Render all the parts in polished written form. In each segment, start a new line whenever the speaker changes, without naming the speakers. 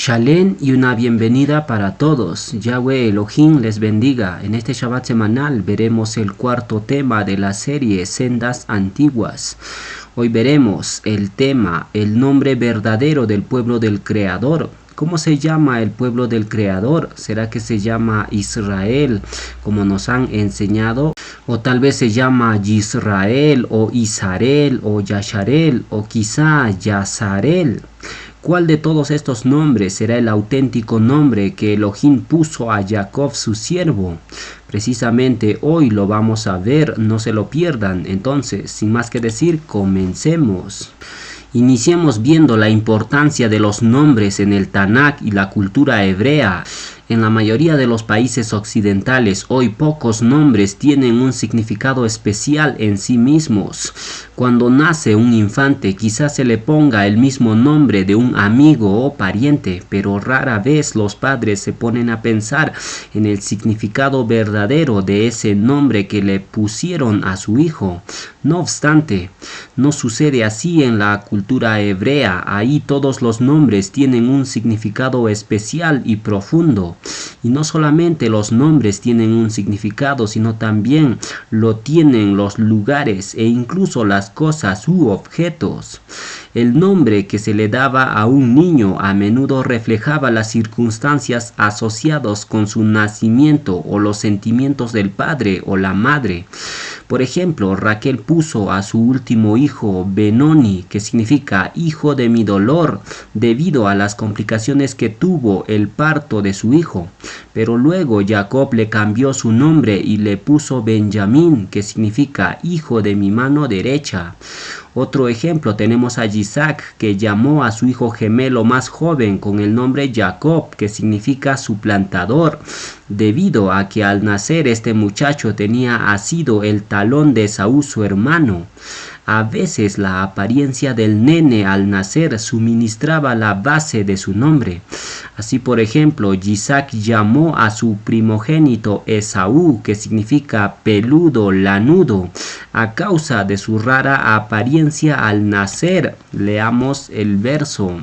Shalén y una bienvenida para todos. Yahweh Elohim les bendiga. En este Shabbat semanal veremos el cuarto tema de la serie Sendas Antiguas. Hoy veremos el tema, el nombre verdadero del pueblo del Creador. ¿Cómo se llama el pueblo del Creador? ¿Será que se llama Israel, como nos han enseñado? O tal vez se llama Yisrael, o Isarel, o Yasharel, o quizá Yazarel. ¿Cuál de todos estos nombres será el auténtico nombre que Elohim puso a Jacob su siervo? Precisamente hoy lo vamos a ver, no se lo pierdan. Entonces, sin más que decir, comencemos. Iniciemos viendo la importancia de los nombres en el Tanakh y la cultura hebrea. En la mayoría de los países occidentales, hoy pocos nombres tienen un significado especial en sí mismos. Cuando nace un infante, quizás se le ponga el mismo nombre de un amigo o pariente, pero rara vez los padres se ponen a pensar en el significado verdadero de ese nombre que le pusieron a su hijo. No obstante, no sucede así en la cultura hebrea. Ahí todos los nombres tienen un significado especial y profundo. Y no solamente los nombres tienen un significado, sino también lo tienen los lugares e incluso las cosas u objetos. El nombre que se le daba a un niño a menudo reflejaba las circunstancias asociadas con su nacimiento o los sentimientos del padre o la madre. Por ejemplo, Raquel puso a su último hijo Benoni, que significa hijo de mi dolor, debido a las complicaciones que tuvo el parto de su hijo. Pero luego Jacob le cambió su nombre y le puso Benjamín, que significa hijo de mi mano derecha. Otro ejemplo tenemos a Isaac, que llamó a su hijo gemelo más joven con el nombre Jacob, que significa suplantador, debido a que al nacer este muchacho tenía asido el talón de Esaú su hermano. A veces la apariencia del nene al nacer suministraba la base de su nombre. Así, por ejemplo, Isaac llamó a su primogénito Esaú, que significa peludo, lanudo, a causa de su rara apariencia al nacer. Leamos el verso.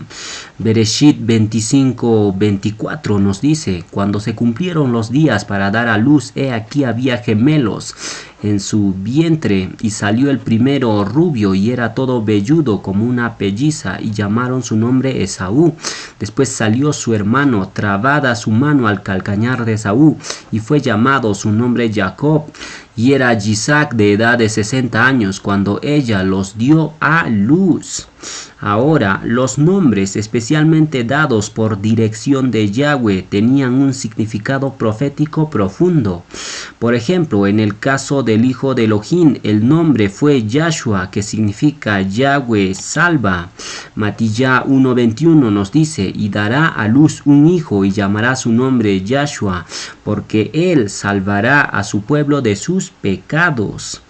Bereshit 25:24 nos dice: cuando se cumplieron los días para dar a luz, he aquí había gemelos en su vientre, y salió el primero rubio y era todo velludo como una pelliza, y llamaron su nombre Esaú. Después salió su hermano, trabada su mano al calcañar de Esaú, y fue llamado su nombre Jacob. Y era Isaac de edad de 60 años cuando ella los dio a luz. Ahora, los nombres especialmente dados por dirección de Yahweh tenían un significado profético profundo. Por ejemplo, en el caso del hijo de Elohim, el nombre fue Yahshua, que significa Yahweh salva. Matilla 1:21 nos dice: y dará a luz un hijo y llamará su nombre Yahshua, porque él salvará a su pueblo de sus pecados.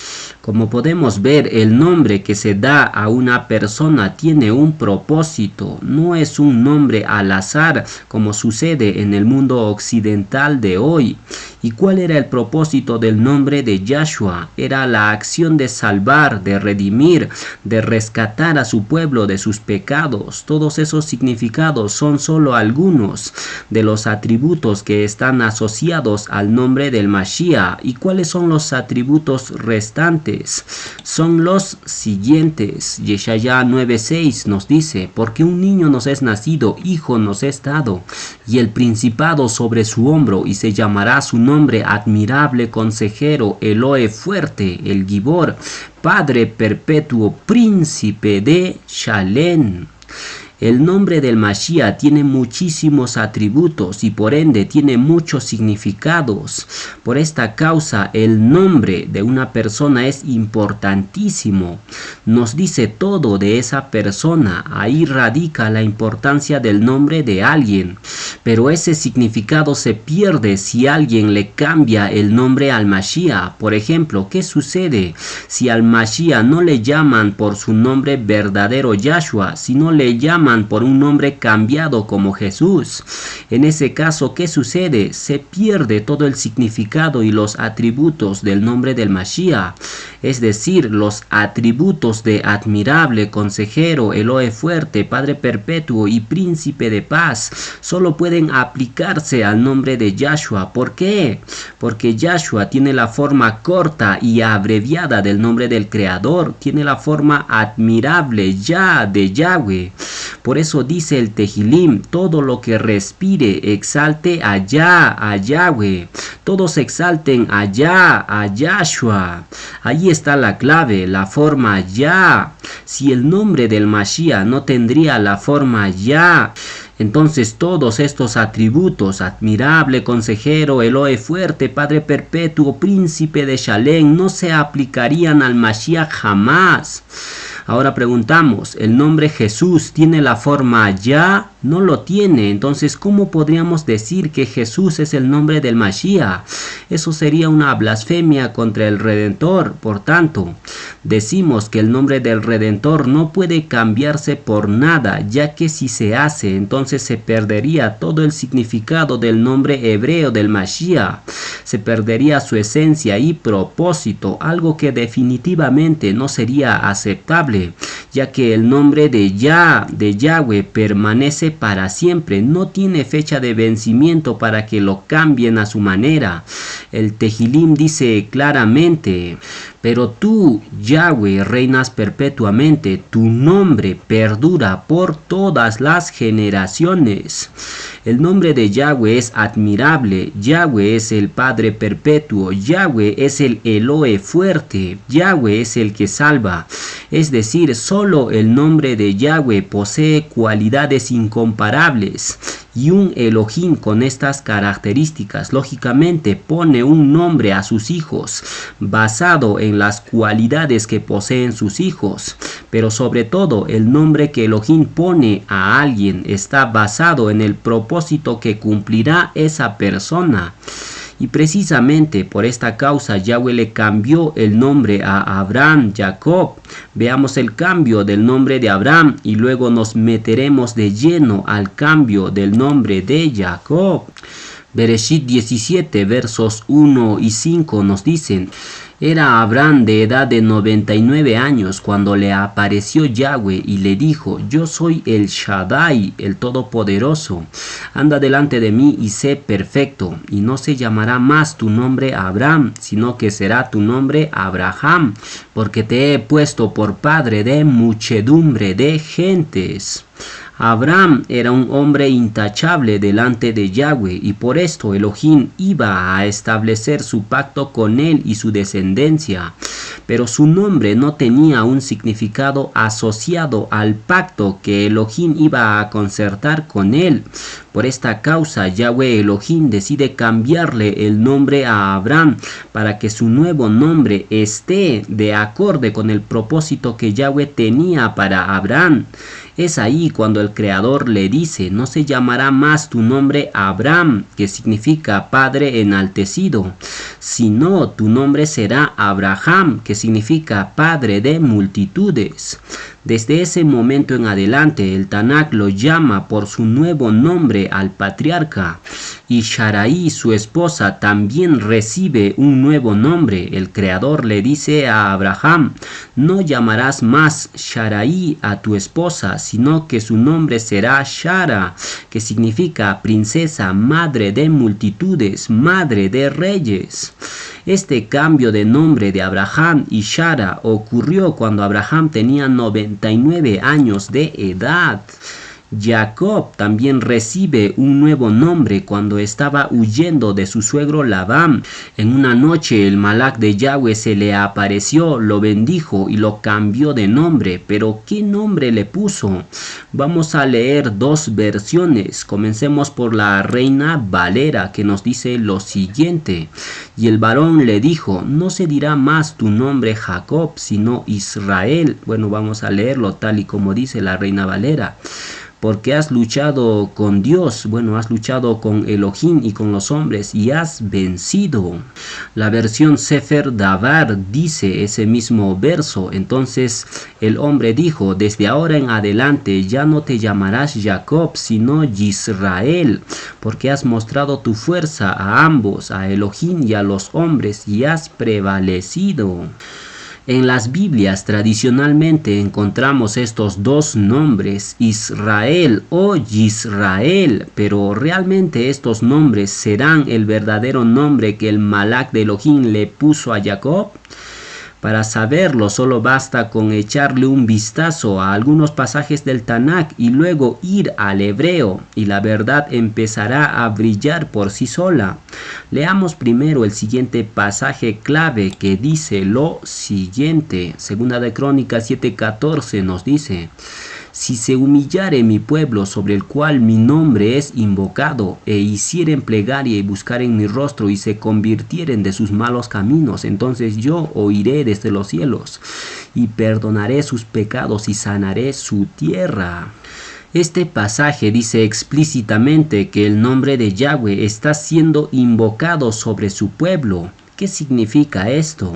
Como podemos ver, el nombre que se da a una persona tiene un propósito, no es un nombre al azar como sucede en el mundo occidental de hoy. ¿Y cuál era el propósito del nombre de Yahshua? Era la acción de salvar, de redimir, de rescatar a su pueblo de sus pecados. Todos esos significados son solo algunos de los atributos que están asociados al nombre del Mashiach. ¿Y cuáles son los atributos restantes? Son los siguientes. Yeshaya 9:6 nos dice: porque un niño nos es nacido, hijo nos es dado, y el principado sobre su hombro, y se llamará su nombre admirable, consejero, Elohe fuerte, el Gibor, Padre perpetuo, príncipe de Shalem. El nombre del Mashiach tiene muchísimos atributos y por ende tiene muchos significados. Por esta causa, el nombre de una persona es importantísimo. Nos dice todo de esa persona. Ahí radica la importancia del nombre de alguien. Pero ese significado se pierde si alguien le cambia el nombre al Mashiach. Por ejemplo, ¿qué sucede si al Mashiach no le llaman por su nombre verdadero Yahshua, sino le llaman llaman por un nombre cambiado como Jesús. En ese caso, ¿qué sucede? Se pierde todo el significado y los atributos del nombre del Mashiach. Es decir, los atributos de admirable, consejero, Elohe fuerte, Padre perpetuo y príncipe de paz solo pueden aplicarse al nombre de Yahshua. ¿Por qué? Porque Yahshua tiene la forma corta y abreviada del nombre del Creador, tiene la forma admirable Ya de Yahweh. Por eso dice el Tehilim, todo lo que respire exalte a Yahweh. Todos exalten a Yahshua. Allí está la clave, la forma Ya. Si el nombre del Mashiach no tendría la forma Ya, entonces todos estos atributos, admirable, consejero, Elohe fuerte, Padre perpetuo, príncipe de Shalem, no se aplicarían al Mashiach jamás. Ahora preguntamos, ¿el nombre Jesús tiene la forma Ya? No lo tiene. Entonces, ¿cómo podríamos decir que Jesús es el nombre del Mashiach? Eso sería una blasfemia contra el Redentor. Por tanto, decimos que el nombre del Redentor no puede cambiarse por nada, ya que si se hace, entonces se perdería todo el significado del nombre hebreo del Mashiach. Se perdería su esencia y propósito, algo que definitivamente no sería aceptable, ya que el nombre de Yahweh permanece para siempre, no tiene fecha de vencimiento para que lo cambien a su manera. El Tehilim dice claramente, pero tú, Yahweh, reinas perpetuamente, tu nombre perdura por todas las generaciones. El nombre de Yahweh es admirable, Yahweh es el Padre perpetuo, Yahweh es el Elohe fuerte, Yahweh es el que salva. Es decir, solo el nombre de Yahweh posee cualidades incomparables. Y un Elohim con estas características lógicamente pone un nombre a sus hijos basado en las cualidades que poseen sus hijos. Pero sobre todo el nombre que Elohim pone a alguien está basado en el propósito que cumplirá esa persona. Y precisamente por esta causa Yahweh le cambió el nombre a Abraham, Jacob. Veamos el cambio del nombre de Abraham y luego nos meteremos de lleno al cambio del nombre de Jacob. Bereshit 17 versos 1 y 5 nos dicen: era Abraham de edad de 99 años cuando le apareció Yahweh y le dijo: yo soy el Shaddai, el Todopoderoso. Anda delante de mí y sé perfecto, y no se llamará más tu nombre Abraham, sino que será tu nombre Abraham, porque te he puesto por padre de muchedumbre de gentes. Abraham era un hombre intachable delante de Yahweh y por esto Elohim iba a establecer su pacto con él y su descendencia. Pero su nombre no tenía un significado asociado al pacto que Elohim iba a concertar con él. Por esta causa Yahweh Elohim decide cambiarle el nombre a Abraham para que su nuevo nombre esté de acorde con el propósito que Yahweh tenía para Abraham. Es ahí cuando el Creador le dice: no se llamará más tu nombre Abraham, que significa Padre enaltecido, sino tu nombre será Abraham, que significa Padre de multitudes. Desde ese momento en adelante, el Tanakh lo llama por su nuevo nombre al patriarca. Y Sharai, su esposa, también recibe un nuevo nombre. El Creador le dice a Abraham: no llamarás más Sharai a tu esposa, sino que su nombre será Shara, que significa princesa, madre de multitudes, madre de reyes. Este cambio de nombre de Abraham y Shara ocurrió cuando Abraham tenía 99 años de edad. Jacob también recibe un nuevo nombre cuando estaba huyendo de su suegro Labán. En una noche el malach de Yahweh se le apareció, lo bendijo y lo cambió de nombre. Pero ¿qué nombre le puso? Vamos a leer dos versiones. Comencemos por la Reina Valera, que nos dice lo siguiente: y el varón le dijo: no se dirá más tu nombre Jacob, sino Israel. Bueno, vamos a leerlo tal y como dice la Reina Valera. porque has luchado con Dios, bueno, has luchado con Elohim y con los hombres y has vencido. La versión Sefer Davar dice ese mismo verso. Entonces el hombre dijo: desde ahora en adelante ya no te llamarás Jacob, sino Yisrael, porque has mostrado tu fuerza a ambos, a Elohim y a los hombres, y has prevalecido. En las Biblias tradicionalmente encontramos estos dos nombres, Israel o Yisrael, pero realmente estos nombres serán el verdadero nombre que el Malak de Elohim le puso a Jacob. Para saberlo solo basta con echarle un vistazo a algunos pasajes del Tanakh y luego ir al hebreo y la verdad empezará a brillar por sí sola. Leamos primero el siguiente pasaje clave que dice lo siguiente. Segunda de Crónicas 7:14 nos dice: si se humillare mi pueblo sobre el cual mi nombre es invocado, e hicieren plegaria y buscaren mi rostro y se convirtieren de sus malos caminos, entonces yo oiré desde los cielos y perdonaré sus pecados y sanaré su tierra. Este pasaje dice explícitamente que el nombre de Yahweh está siendo invocado sobre su pueblo. ¿Qué significa esto?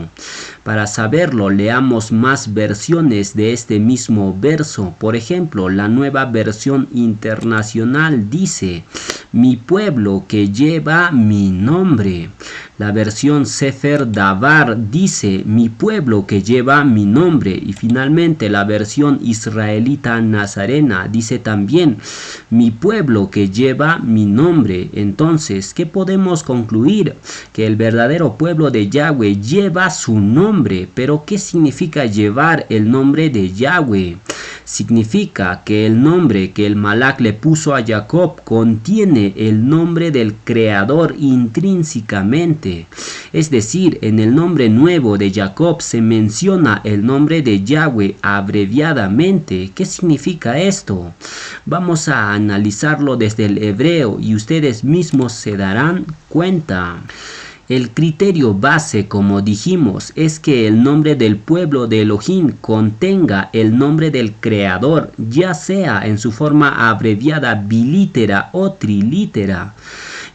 Para saberlo, leamos más versiones de este mismo verso. Por ejemplo, la Nueva Versión Internacional dice: mi pueblo que lleva mi nombre. La versión Sefer Davar dice: mi pueblo que lleva mi nombre. Y finalmente la versión israelita nazarena dice también: mi pueblo que lleva mi nombre. Entonces, ¿qué podemos concluir? Que el verdadero pueblo de Yahweh lleva su nombre. Pero ¿qué significa llevar el nombre de Yahweh? Significa que el nombre que el Malak le puso a Jacob contiene el nombre del Creador intrínsecamente. Es decir, en el nombre nuevo de Jacob se menciona el nombre de Yahweh abreviadamente. ¿Qué significa esto? Vamos a analizarlo desde el hebreo y ustedes mismos se darán cuenta. El criterio base, como dijimos, es que el nombre del pueblo de Elohim contenga el nombre del Creador, ya sea en su forma abreviada bilítera o trilítera.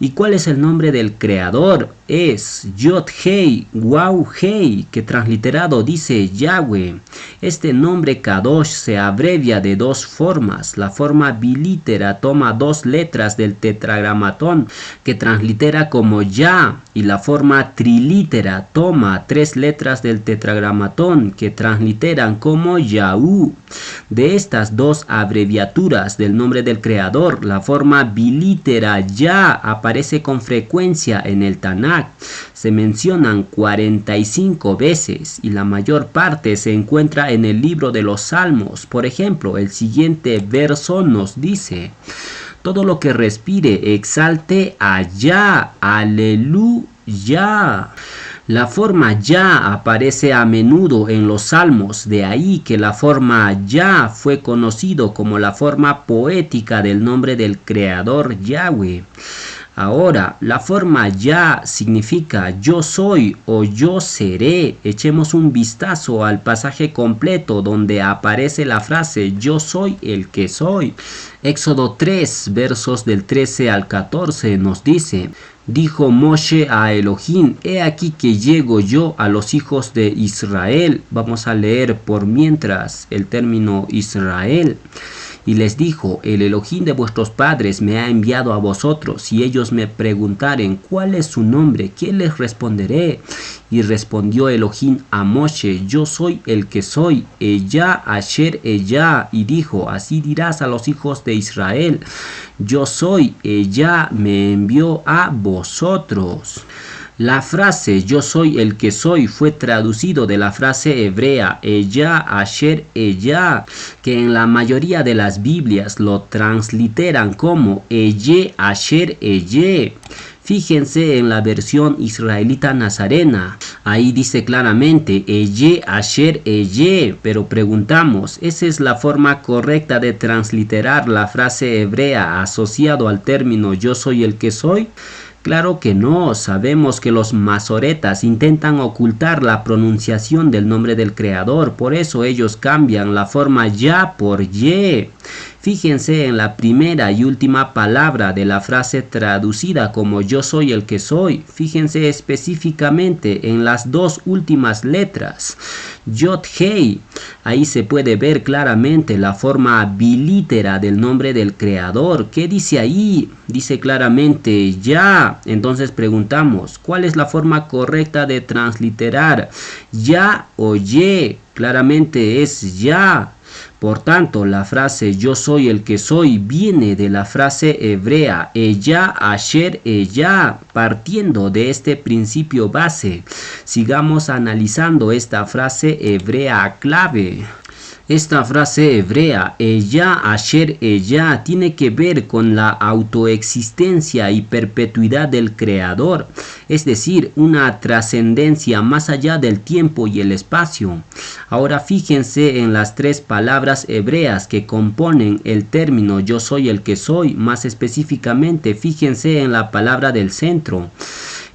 ¿Y cuál es el nombre del Creador? Es Yod-Hei, Waw-Hei, que transliterado dice Yahweh. Este nombre Kadosh se abrevia de dos formas. La forma bilítera toma dos letras del tetragramatón, que translitera como Ya, y la forma trilítera toma tres letras del tetragramatón, que transliteran como Yahu. De estas dos abreviaturas del nombre del Creador, la forma bilítera Ya aparece con frecuencia en el Tanakh. Se mencionan 45 veces y la mayor parte se encuentra en el libro de los Salmos. Por ejemplo, el siguiente verso nos dice: todo lo que respire exalte a Yah, aleluya. La forma Ya aparece a menudo en los Salmos, de ahí que la forma Ya fue conocido como la forma poética del nombre del Creador Yahweh. Ahora, la forma Ya significa yo soy o yo seré. Echemos un vistazo al pasaje completo donde aparece la frase yo soy el que soy. Éxodo 3, versos del 13 al 14 nos dice: dijo Moshe a Elohim: he aquí que llego yo a los hijos de Israel. Vamos a leer por mientras el término Israel. Y les dijo: el Elohim de vuestros padres me ha enviado a vosotros. Y ellos me preguntaren: ¿cuál es su nombre? ¿Qué les responderé? Y respondió Elohim a Moshe: yo soy el que soy, Ella Asher Ella. Y dijo: así dirás a los hijos de Israel: yo soy, Ella me envió a vosotros. La frase yo soy el que soy fue traducido de la frase hebrea Ella Asher Ella, que en la mayoría de las Biblias lo transliteran como Eye Asher Eye. Fíjense en la versión israelita nazarena. Ahí dice claramente Eye Asher Eye. Pero preguntamos, ¿esa es la forma correcta de transliterar la frase hebrea asociado al término yo soy el que soy? Claro que no. Sabemos que los masoretas intentan ocultar la pronunciación del nombre del Creador. Por eso ellos cambian la forma Ya por Ye. Fíjense en la primera y última palabra de la frase traducida como yo soy el que soy. Fíjense específicamente en las dos últimas letras. Yod Hei. Ahí se puede ver claramente la forma bilítera del nombre del creador. ¿Qué dice ahí? Dice claramente ya. Entonces preguntamos, ¿cuál es la forma correcta de transliterar? Ya o ye. Claramente es ya. Por tanto, la frase yo soy el que soy viene de la frase hebrea ella, asher, ella, partiendo de este principio base. Sigamos analizando esta frase hebrea clave. Esta frase hebrea, ella, asher, ella, tiene que ver con la autoexistencia y perpetuidad del creador, es decir, una trascendencia más allá del tiempo y el espacio. Ahora fíjense en las tres palabras hebreas que componen el término yo soy el que soy, más específicamente fíjense en la palabra del centro.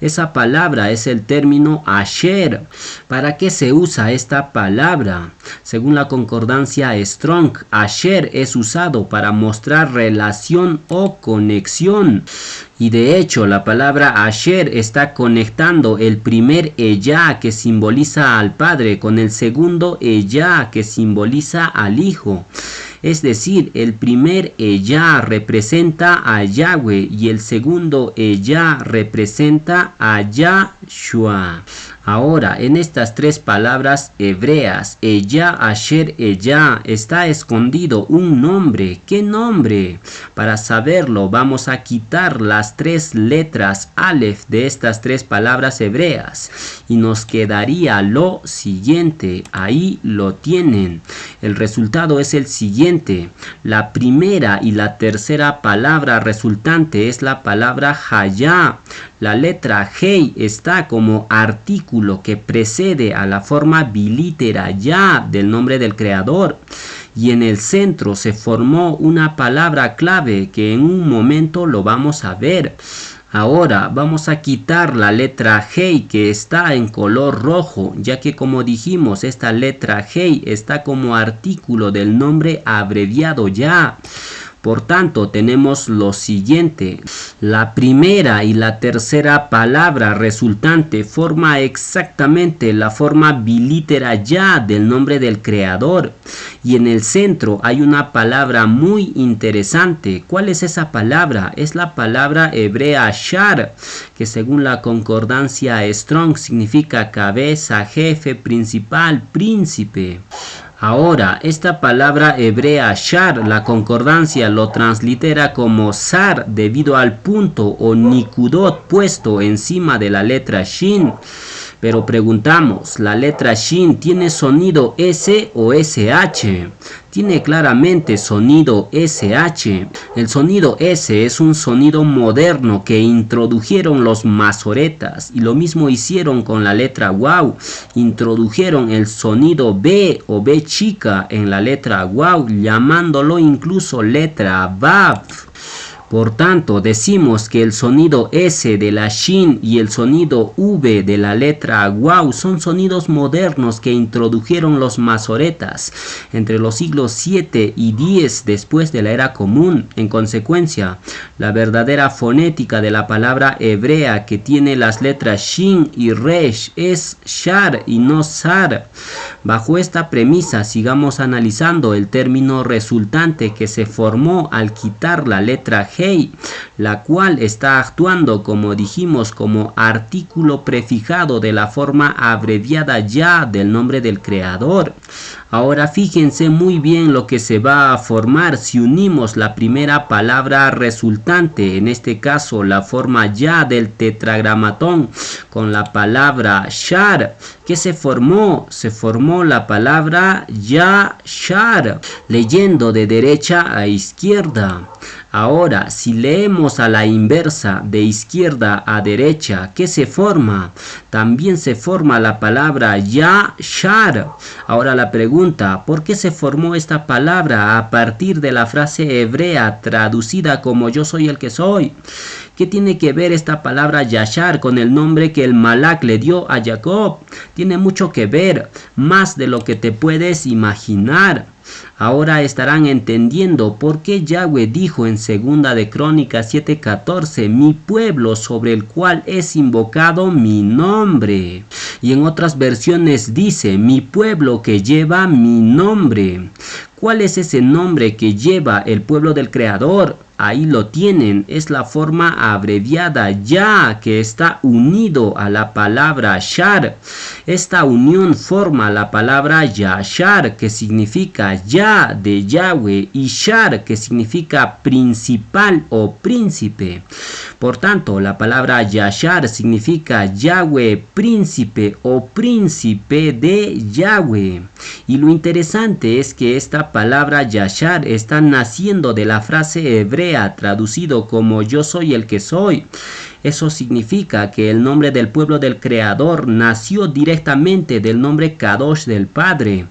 Esa palabra es el término asher. ¿Para qué se usa esta palabra? Según la concordancia Strong, asher es usado para mostrar relación o conexión. Y de hecho la palabra asher está conectando el primer ella que simboliza al padre con el segundo ella que simboliza al hijo. Es decir, el primer ella representa a Yahweh y el segundo ella representa a Yahshua. Ahora, en estas tres palabras hebreas, ella, asher, ella, está escondido un nombre. ¿Qué nombre? Para saberlo, vamos a quitar las tres letras Aleph de estas tres palabras hebreas y nos quedaría lo siguiente. Ahí lo tienen. El resultado es el siguiente. La primera y la tercera palabra resultante es la palabra Hayá. La letra Hei está como artículo que precede a la forma bilítera ya del nombre del creador. Y en el centro se formó una palabra clave que en un momento lo vamos a ver. Ahora vamos a quitar la letra Hei que está en color rojo, ya que como dijimos esta letra Hei está como artículo del nombre abreviado ya. Por tanto, tenemos lo siguiente. La primera y la tercera palabra resultante forma exactamente la forma bilítera ya del nombre del creador. Y en el centro hay una palabra muy interesante. ¿Cuál es esa palabra? Es la palabra hebrea shar, que según la concordancia Strong significa cabeza, jefe, principal, príncipe. Ahora, esta palabra hebrea shar, la concordancia lo translitera como sar debido al punto o nikudot puesto encima de la letra shin. Pero preguntamos, ¿la letra Shin tiene sonido S o SH? Tiene claramente sonido SH. El sonido S es un sonido moderno que introdujeron los masoretas y lo mismo hicieron con la letra Waw. Introdujeron el sonido B o B chica en la letra Waw, llamándolo incluso letra Vav. Por tanto, decimos que el sonido S de la Shin y el sonido V de la letra Waw son sonidos modernos que introdujeron los masoretas entre los siglos 7 y 10 después de la era común. En consecuencia, la verdadera fonética de la palabra hebrea que tiene las letras Shin y Resh es Shar y no Sar. Bajo esta premisa, sigamos analizando el término resultante que se formó al quitar la letra Hei, la cual está actuando, como dijimos, como artículo prefijado de la forma abreviada ya del nombre del creador. Ahora fíjense muy bien lo que se va a formar si unimos la primera palabra resultante, en este caso la forma ya del tetragramatón, con la palabra shar. ¿Qué se formó? Se formó la palabra ya shar, leyendo de derecha a izquierda. Ahora, si leemos a la inversa, de izquierda a derecha, ¿qué se forma? También se forma la palabra ya shar. Ahora la pregunta, ¿por qué se formó esta palabra a partir de la frase hebrea traducida como yo soy el que soy? ¿Qué tiene que ver esta palabra Yashar con el nombre que el Malak le dio a Jacob? Tiene mucho que ver, más de lo que te puedes imaginar. Ahora estarán entendiendo por qué Yahweh dijo en 2 de Crónicas 7:14, mi pueblo sobre el cual es invocado mi nombre. Y en otras versiones dice, mi pueblo que lleva mi nombre. ¿Cuál es ese nombre que lleva el pueblo del Creador? Ahí lo tienen, es la forma abreviada Ya, que está unido a la palabra Shar. Esta unión forma la palabra Yashar, que significa Ya de Yahweh, y Shar, que significa principal o príncipe. Por tanto, la palabra Yashar significa Yahweh príncipe o príncipe de Yahweh. Y lo interesante es que esta palabra Yashar está naciendo de la frase hebrea traducido como yo soy el que soy. Eso significa que el nombre del pueblo del Creador nació directamente del nombre Kadosh del Padre.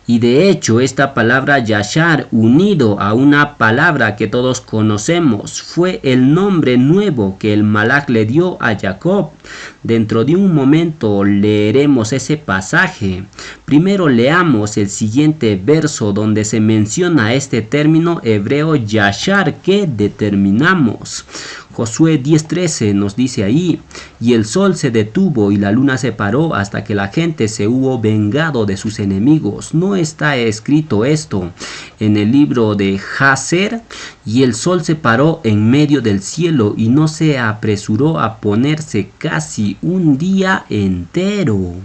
Y de hecho esta palabra Yashar unido a una palabra que todos conocemos fue el nombre nuevo que el Malach le dio a Jacob. Dentro de un momento leeremos ese pasaje. Primero leamos el siguiente verso donde se menciona este término hebreo Yashar que determinamos. Josué 10:13 nos dice ahí, y el sol se detuvo y la luna se paró hasta que la gente se hubo vengado de sus enemigos. ¿No está escrito esto en el libro de Jaser? Y el sol se paró en medio del cielo y no se apresuró a ponerse casi un día entero.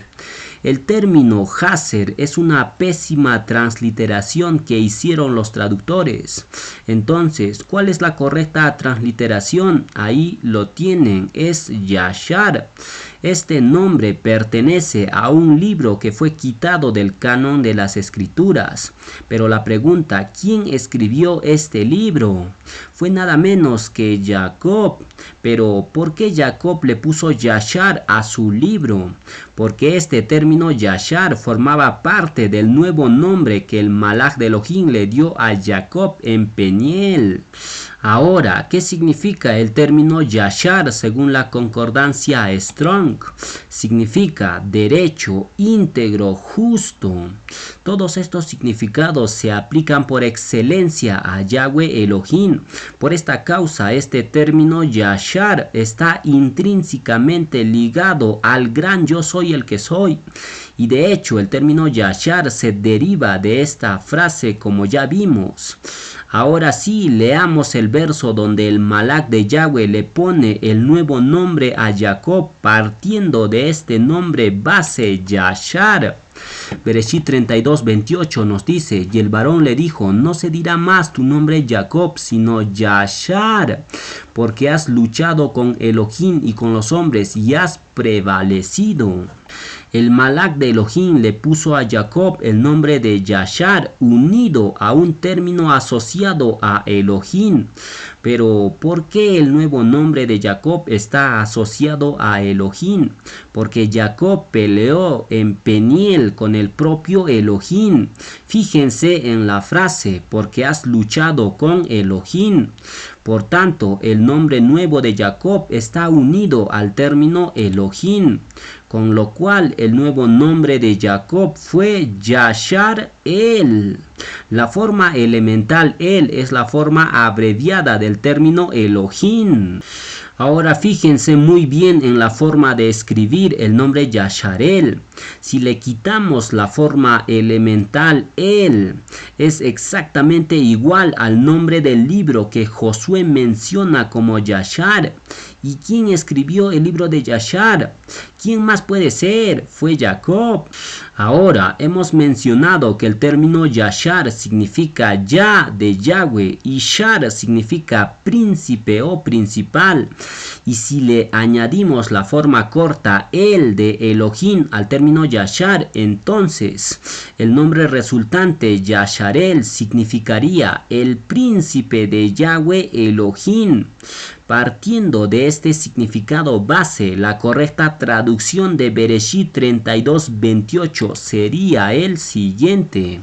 El término Jaser es una pésima transliteración que hicieron los traductores. Entonces, ¿cuál es la correcta transliteración? Ahí lo tienen, es Yashar. Este nombre pertenece a un libro que fue quitado del canon de las escrituras. Pero la pregunta, ¿quién escribió este libro? Fue nada menos que Jacob. Pero, ¿por qué Jacob le puso Yashar a su libro? Porque este término Yashar formaba parte del nuevo nombre que el Malach de Elohim le dio a Jacob en Peniel. Ahora, ¿qué significa el término Yashar según la concordancia Strong? Significa derecho, íntegro, justo. Todos estos significados se aplican por excelencia a Yahweh Elohim. Por esta causa, este término Yashar está intrínsecamente ligado al gran yo soy el que soy. Y de hecho, el término Yashar se deriva de esta frase como ya vimos. Ahora sí, leamos el verso donde el Malach de Yahweh le pone el nuevo nombre a Jacob partiendo de este nombre base Yashar. Bereshit 32:28 nos dice, y el varón le dijo, no se dirá más tu nombre Jacob, sino Yashar, porque has luchado con Elohim y con los hombres y has prevalecido. El Malach de Elohim le puso a Jacob el nombre de Yashar, unido a un término asociado a Elohim. Pero, ¿por qué el nuevo nombre de Jacob está asociado a Elohim? Porque Jacob peleó en Peniel con el propio Elohim. Fíjense en la frase, porque has luchado con Elohim. Por tanto, el nombre nuevo de Jacob está unido al término Elohim, con lo cual el nuevo nombre de Jacob fue Yashar El. La forma elemental El es la forma abreviada del término Elohim. Ahora fíjense muy bien en la forma de escribir el nombre Yasharel. Si le quitamos la forma elemental El, es exactamente igual al nombre del libro que Josué menciona como Yashar. ¿Y quién escribió el libro de Yashar? ¿Quién más puede ser? Fue Jacob. Ahora hemos mencionado que el término Yashar significa Ya de Yahweh y Shar significa príncipe o principal. Y si le añadimos la forma corta El de Elohim al término Yashar, entonces el nombre resultante Yasharel significaría el príncipe de Yahweh Elohim. Partiendo de este significado base, la correcta traducción de Bereshit 32:28 sería el siguiente.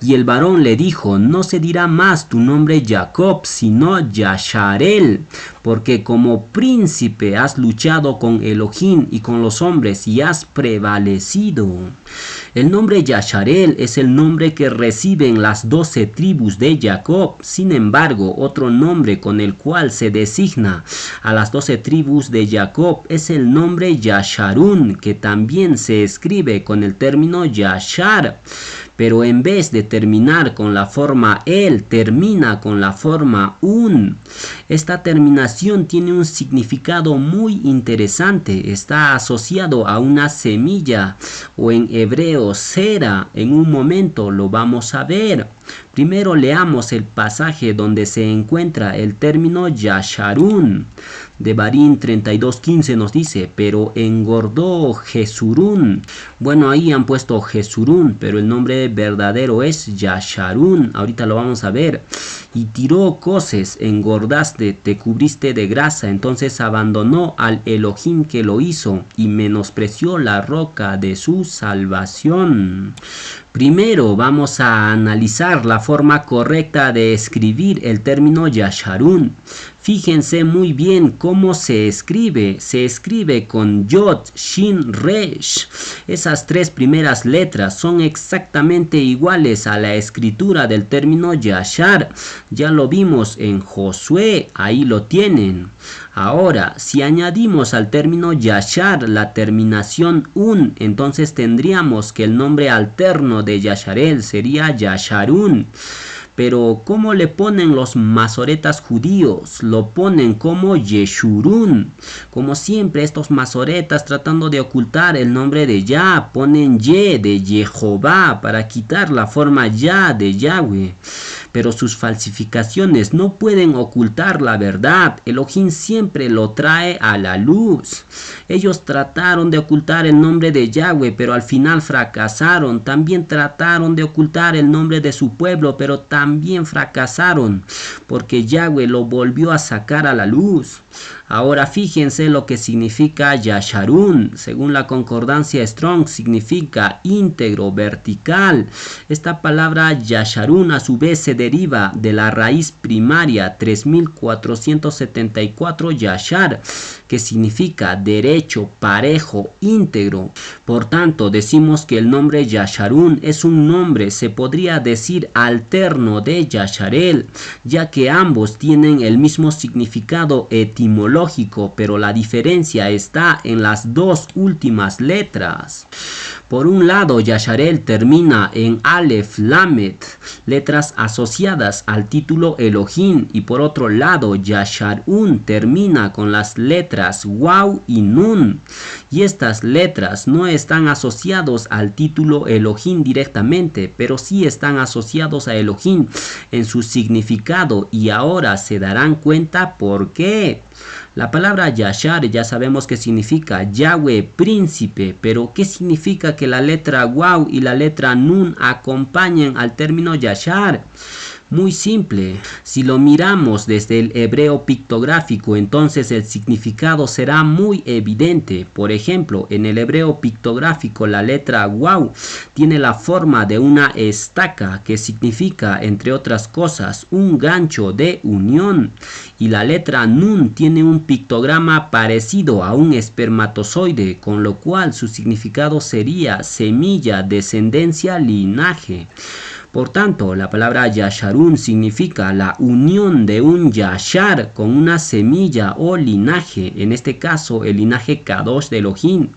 Y el varón le dijo, no se dirá más tu nombre Jacob, sino Yasharel, porque como príncipe has luchado con Elohim y con los hombres y has prevalecido. El nombre Yasharel es el nombre que reciben las 12 tribus de Jacob. Sin embargo, otro nombre con el cual se designa a las 12 tribus de Jacob es el nombre Yasharun, que también se escribe con el término Yashar. Pero en vez de terminar con la forma el, termina con la forma un. Esta terminación tiene un significado muy interesante. Está asociado a una semilla o en hebreo cera. En un momento lo vamos a ver. Primero leamos el pasaje donde se encuentra el término Yasharun. Devarim 32:15 nos dice, pero engordó Jesurún. Bueno, ahí han puesto Jesurún, pero el nombre verdadero es Yasharun. Ahorita lo vamos a ver. Y tiró coces, engordaste, te cubriste de grasa. Entonces abandonó al Elohim que lo hizo y menospreció la roca de su salvación. Primero vamos a analizar la forma correcta de escribir el término Yasharun. Fíjense muy bien cómo se escribe. Se escribe con Yod, Shin, Resh. Esas tres primeras letras son exactamente iguales a la escritura del término Yashar. Ya lo vimos en Josué, ahí lo tienen. Ahora, si añadimos al término Yashar la terminación un, entonces tendríamos que el nombre alterno de Yasharel sería Yasharun. Pero ¿cómo le ponen los masoretas judíos? Lo ponen como Yeshurun. Como siempre, estos masoretas tratando de ocultar el nombre de Yah, ponen Ye de Jehová para quitar la forma Yah de Yahweh. Pero sus falsificaciones no pueden ocultar la verdad. Elohim siempre lo trae a la luz. Ellos trataron de ocultar el nombre de Yahweh, pero al final fracasaron. También trataron de ocultar el nombre de su pueblo, pero también fracasaron, porque Yahweh lo volvió a sacar a la luz. Ahora fíjense lo que significa Yasharun. Según la concordancia Strong, significa íntegro, vertical. Esta palabra Yasharun a su vez se deriva de la raíz primaria 3474 Yashar, que significa derecho, parejo, íntegro. Por tanto, decimos que el nombre Yasharun es un nombre, se podría decir, alterno de Yasharel, ya que ambos tienen el mismo significado etimológico, pero la diferencia está en las dos últimas letras. Por un lado, Yasharel termina en Aleph, Lamet, letras asociadas al título Elohim, y por otro lado, Yasharun termina con las letras Waw y Nun, y estas letras no están asociados al título Elohim directamente, pero sí están asociados a Elohim en su significado, y ahora se darán cuenta por qué. La palabra Yashar ya sabemos que significa Yahweh príncipe, pero ¿qué significa que la letra Waw y la letra Nun acompañen al término Yashar? Muy simple, si lo miramos desde el hebreo pictográfico, entonces el significado será muy evidente. Por ejemplo, en el hebreo pictográfico la letra Waw tiene la forma de una estaca, que significa, entre otras cosas, un gancho de unión. Y la letra Nun tiene un pictograma parecido a un espermatozoide, con lo cual su significado sería semilla, descendencia, linaje. Por tanto, la palabra Yasharun significa la unión de un Yashar con una semilla o linaje, en este caso el linaje Kadosh de Elohim.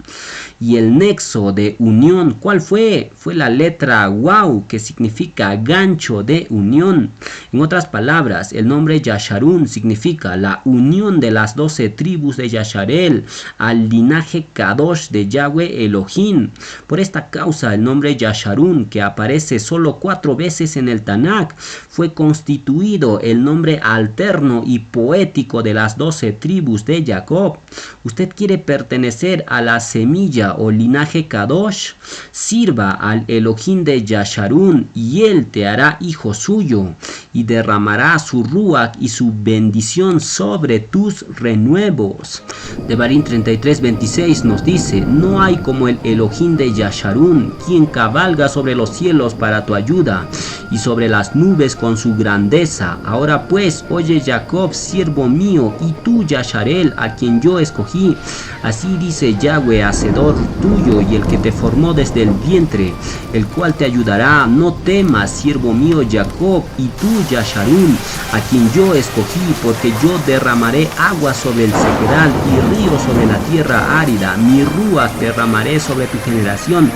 Y el nexo de unión, ¿cuál fue? Fue la letra Waw, que significa gancho de unión. En otras palabras, el nombre Yasharun significa la unión de las 12 tribus de Yasharel al linaje Kadosh de Yahweh Elohim. Por esta causa, el nombre Yasharun, que aparece solo 4 veces en el Tanakh, fue constituido el nombre alterno y poético de las 12 tribus de Jacob. ¿Usted quiere pertenecer a la semilla o linaje Kadosh? Sirva al Elohim de Yasharun y él te hará hijo suyo. y derramará su ruach y su bendición sobre tus renuevos. Devarim 33:26 nos dice: no hay como el Elohim de Yasharún, quien cabalga sobre los cielos para tu ayuda y sobre las nubes con su grandeza. Ahora pues, oye Jacob, siervo mío, y tú Yasharel, a quien yo escogí. Así dice Yahweh, hacedor tuyo y el que te formó desde el vientre, el cual te ayudará. No temas, siervo mío Jacob, y tú Yasharún, a quien yo escogí, porque yo derramaré agua sobre el sequedal y río sobre la tierra árida. Mi ruach derramaré sobre tu generación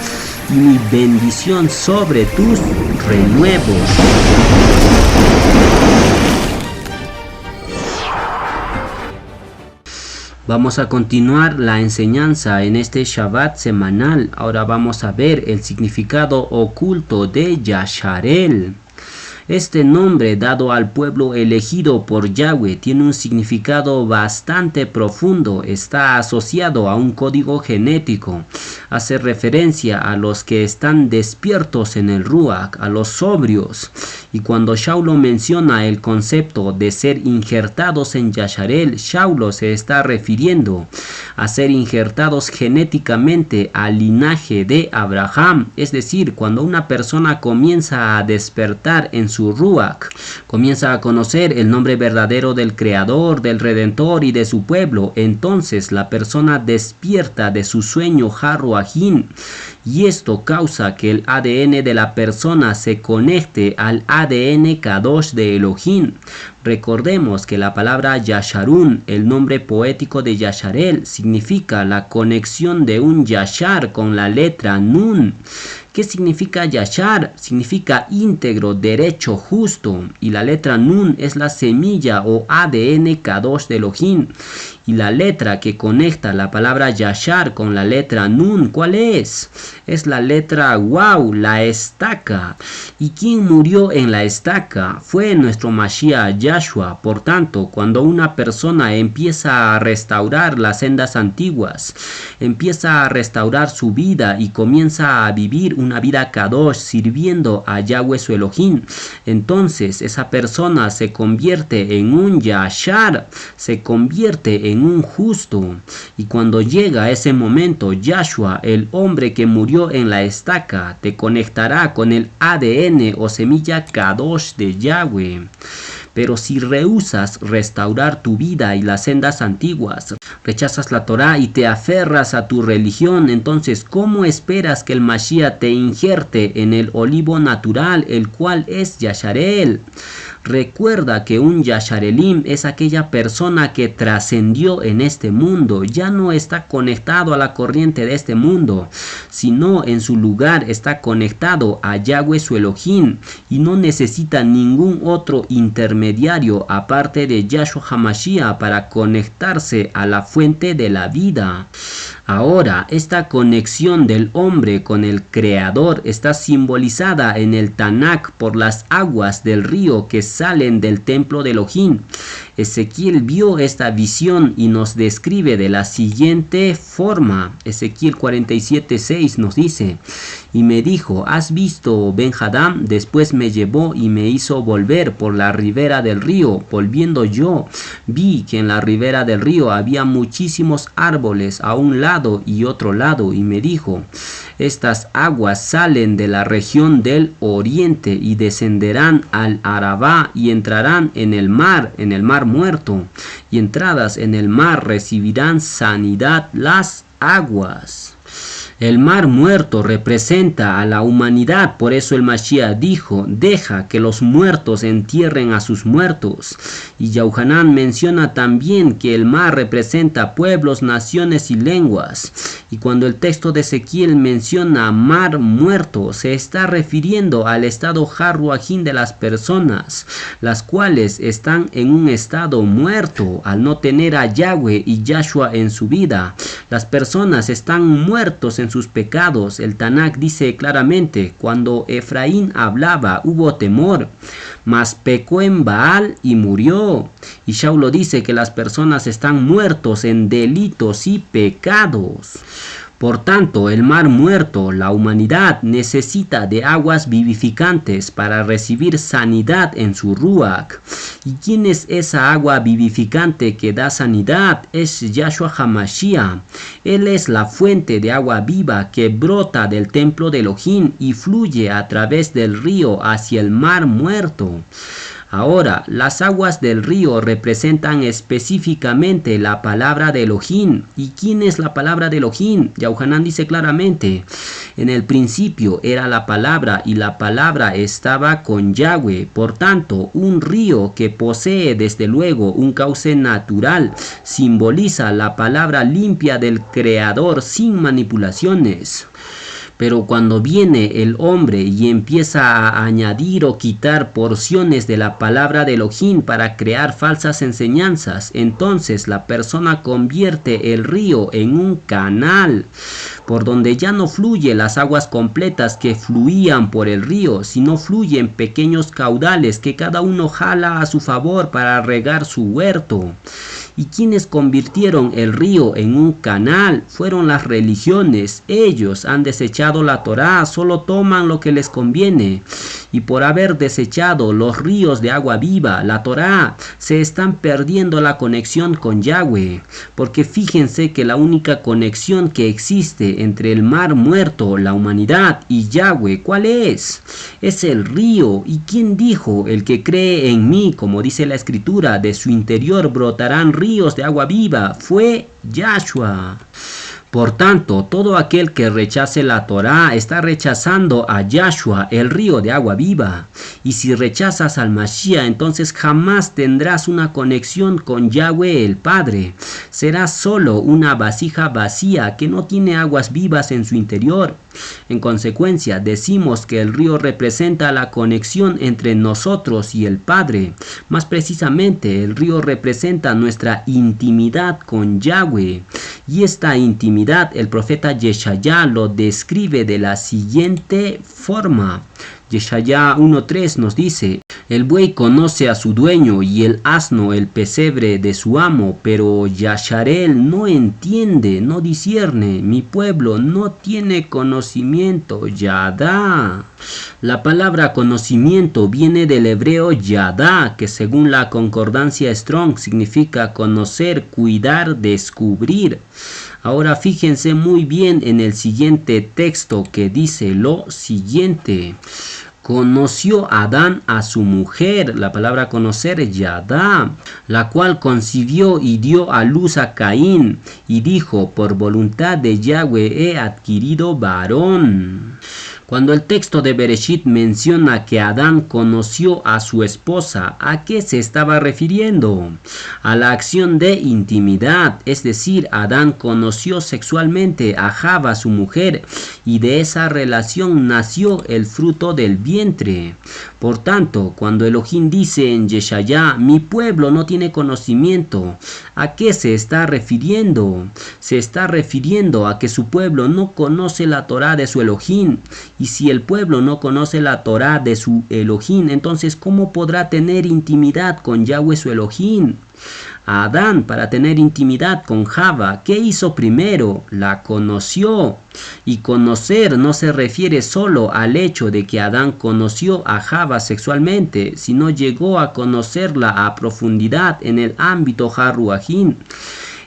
y mi bendición sobre tus renuevos. Vamos a continuar la enseñanza en este Shabbat semanal. Ahora vamos a ver el significado oculto de Yasharel. Este nombre dado al pueblo elegido por Yahweh tiene un significado bastante profundo. Está asociado a un código genético. Hace referencia a los que están despiertos en el Ruach, a los sobrios. Y cuando Shaulo menciona el concepto de ser injertados en Yasharel, Shaulo se está refiriendo a ser injertados genéticamente al linaje de Abraham. Es decir, cuando una persona comienza a despertar en su Ruach, comienza a conocer el nombre verdadero del Creador, del Redentor y de su pueblo, entonces la persona despierta de su sueño Harruajin, y esto causa que el ADN de la persona se conecte al ADN Kadosh de Elohim. Recordemos que la palabra Yasharún, el nombre poético de Yasharel, significa la conexión de un Yashar con la letra Nun. ¿Qué significa Yashar? Significa íntegro, derecho, justo. Y la letra Nun es la semilla o ADN Kadosh de Elohim. Y la letra que conecta la palabra Yashar con la letra Nun, ¿cuál es? Es la letra Waw, la estaca. ¿Y quién murió en la estaca? Fue nuestro Mashiach Yahshua. Por tanto, cuando una persona empieza a restaurar las sendas antiguas, empieza a restaurar su vida y comienza a vivir una vida Kadosh sirviendo a Yahweh su Elohim, entonces esa persona se convierte en un Yashar, se convierte en un justo. Y cuando llega ese momento, Yahshua, el hombre que murió en la estaca, te conectará con el ADN o semilla Kadosh de Yahweh. Pero si rehusas restaurar tu vida y las sendas antiguas, rechazas la Torá y te aferras a tu religión, entonces ¿cómo esperas que el Mashiach te injerte en el olivo natural, el cual es Yasharel? Recuerda que un Yasharelim es aquella persona que trascendió en este mundo, ya no está conectado a la corriente de este mundo, sino en su lugar está conectado a Yahweh su Elohim y no necesita ningún otro intermediario aparte de Yahshua HaMashiach para conectarse a la fuente de la vida. Ahora, esta conexión del hombre con el Creador está simbolizada en el Tanakh por las aguas del río que salen del templo de Elohim. Ezequiel vio esta visión y nos describe de la siguiente forma. Ezequiel 47:6 nos dice: y me dijo, ¿has visto, Ben-Hadad? Después me llevó y me hizo volver por la ribera del río. Volviendo yo, vi que en la ribera del río había muchísimos árboles a un lado y otro lado, y me dijo, estas aguas salen de la región del oriente y descenderán al Arabá y entrarán en el mar muerto, y entradas en el mar recibirán sanidad las aguas. El mar muerto representa a la humanidad, por eso el Mashiach dijo, deja que los muertos entierren a sus muertos. Y Yahuanán menciona también que el mar representa pueblos, naciones y lenguas. Y cuando el texto de Ezequiel menciona mar muerto, se está refiriendo al estado Harruajin de las personas, las cuales están en un estado muerto al no tener a Yahweh y Yahshua en su vida. Las personas están muertos en sus pecados. El Tanakh dice claramente, cuando Efraín hablaba hubo temor, mas pecó en Baal y murió. Y Shaulo dice que las personas están muertos en delitos y pecados. Por tanto, el mar muerto, la humanidad, necesita de aguas vivificantes para recibir sanidad en su ruach. ¿Y quién es esa agua vivificante que da sanidad? Es Yahshua HaMashiach. Él es la fuente de agua viva que brota del templo de Elohim y fluye a través del río hacia el mar muerto. Ahora, las aguas del río representan específicamente la palabra de Elohim. ¿Y quién es la palabra de Elohim? Yahuanán dice claramente, en el principio era la palabra y la palabra estaba con Yahweh. Por tanto, un río que posee desde luego un cauce natural simboliza la palabra limpia del Creador sin manipulaciones. Pero cuando viene el hombre y empieza a añadir o quitar porciones de la palabra de Elohim para crear falsas enseñanzas, entonces la persona convierte el río en un canal, por donde ya no fluyen las aguas completas que fluían por el río, sino fluyen pequeños caudales que cada uno jala a su favor para regar su huerto. Y quienes convirtieron el río en un canal fueron las religiones. Ellos han desechado la Torá, solo toman lo que les conviene. Y por haber desechado los ríos de agua viva, la Torá, se están perdiendo la conexión con Yahweh. Porque fíjense que la única conexión que existe entre el mar muerto, la humanidad y Yahweh, ¿cuál es? Es el río. ¿Y quién dijo? El que cree en mí, como dice la escritura, de su interior brotarán ríos de agua viva. Fue Yahshua. Por tanto, todo aquel que rechace la Torá está rechazando a Yahshua, el río de agua viva. Y si rechazas al Mashiach, entonces jamás tendrás una conexión con Yahweh el Padre. Serás solo una vasija vacía que no tiene aguas vivas en su interior. En consecuencia, decimos que el río representa la conexión entre nosotros y el Padre. Más precisamente, el río representa nuestra intimidad con Yahweh. Y esta intimidad el profeta Yeshaya lo describe de la siguiente forma. Yeshaya 1:3 nos dice: el buey conoce a su dueño y el asno el pesebre de su amo, pero Yasharel no entiende, no discierne. Mi pueblo no tiene conocimiento. Yadá. La palabra conocimiento viene del hebreo yadá, que según la concordancia Strong significa conocer, cuidar, descubrir. Ahora fíjense muy bien en el siguiente texto que dice lo siguiente. Conoció Adán a su mujer, la palabra conocer, yadá, la cual concibió y dio a luz a Caín, y dijo: por voluntad de Yahweh he adquirido varón. Cuando el texto de Bereshit menciona que Adán conoció a su esposa, ¿a qué se estaba refiriendo? A la acción de intimidad, es decir, Adán conoció sexualmente a Java, su mujer, y de esa relación nació el fruto del vientre. Por tanto, cuando Elohim dice en Yeshaya: mi pueblo no tiene conocimiento, ¿a qué se está refiriendo? Se está refiriendo a que su pueblo no conoce la Torá de su Elohim. Y si el pueblo no conoce la Torá de su Elohim, entonces ¿cómo podrá tener intimidad con Yahweh su Elohim? Adán, para tener intimidad con Java, ¿qué hizo primero? La conoció. Y conocer no se refiere solo al hecho de que Adán conoció a Java sexualmente, sino llegó a conocerla a profundidad en el ámbito Haruajim.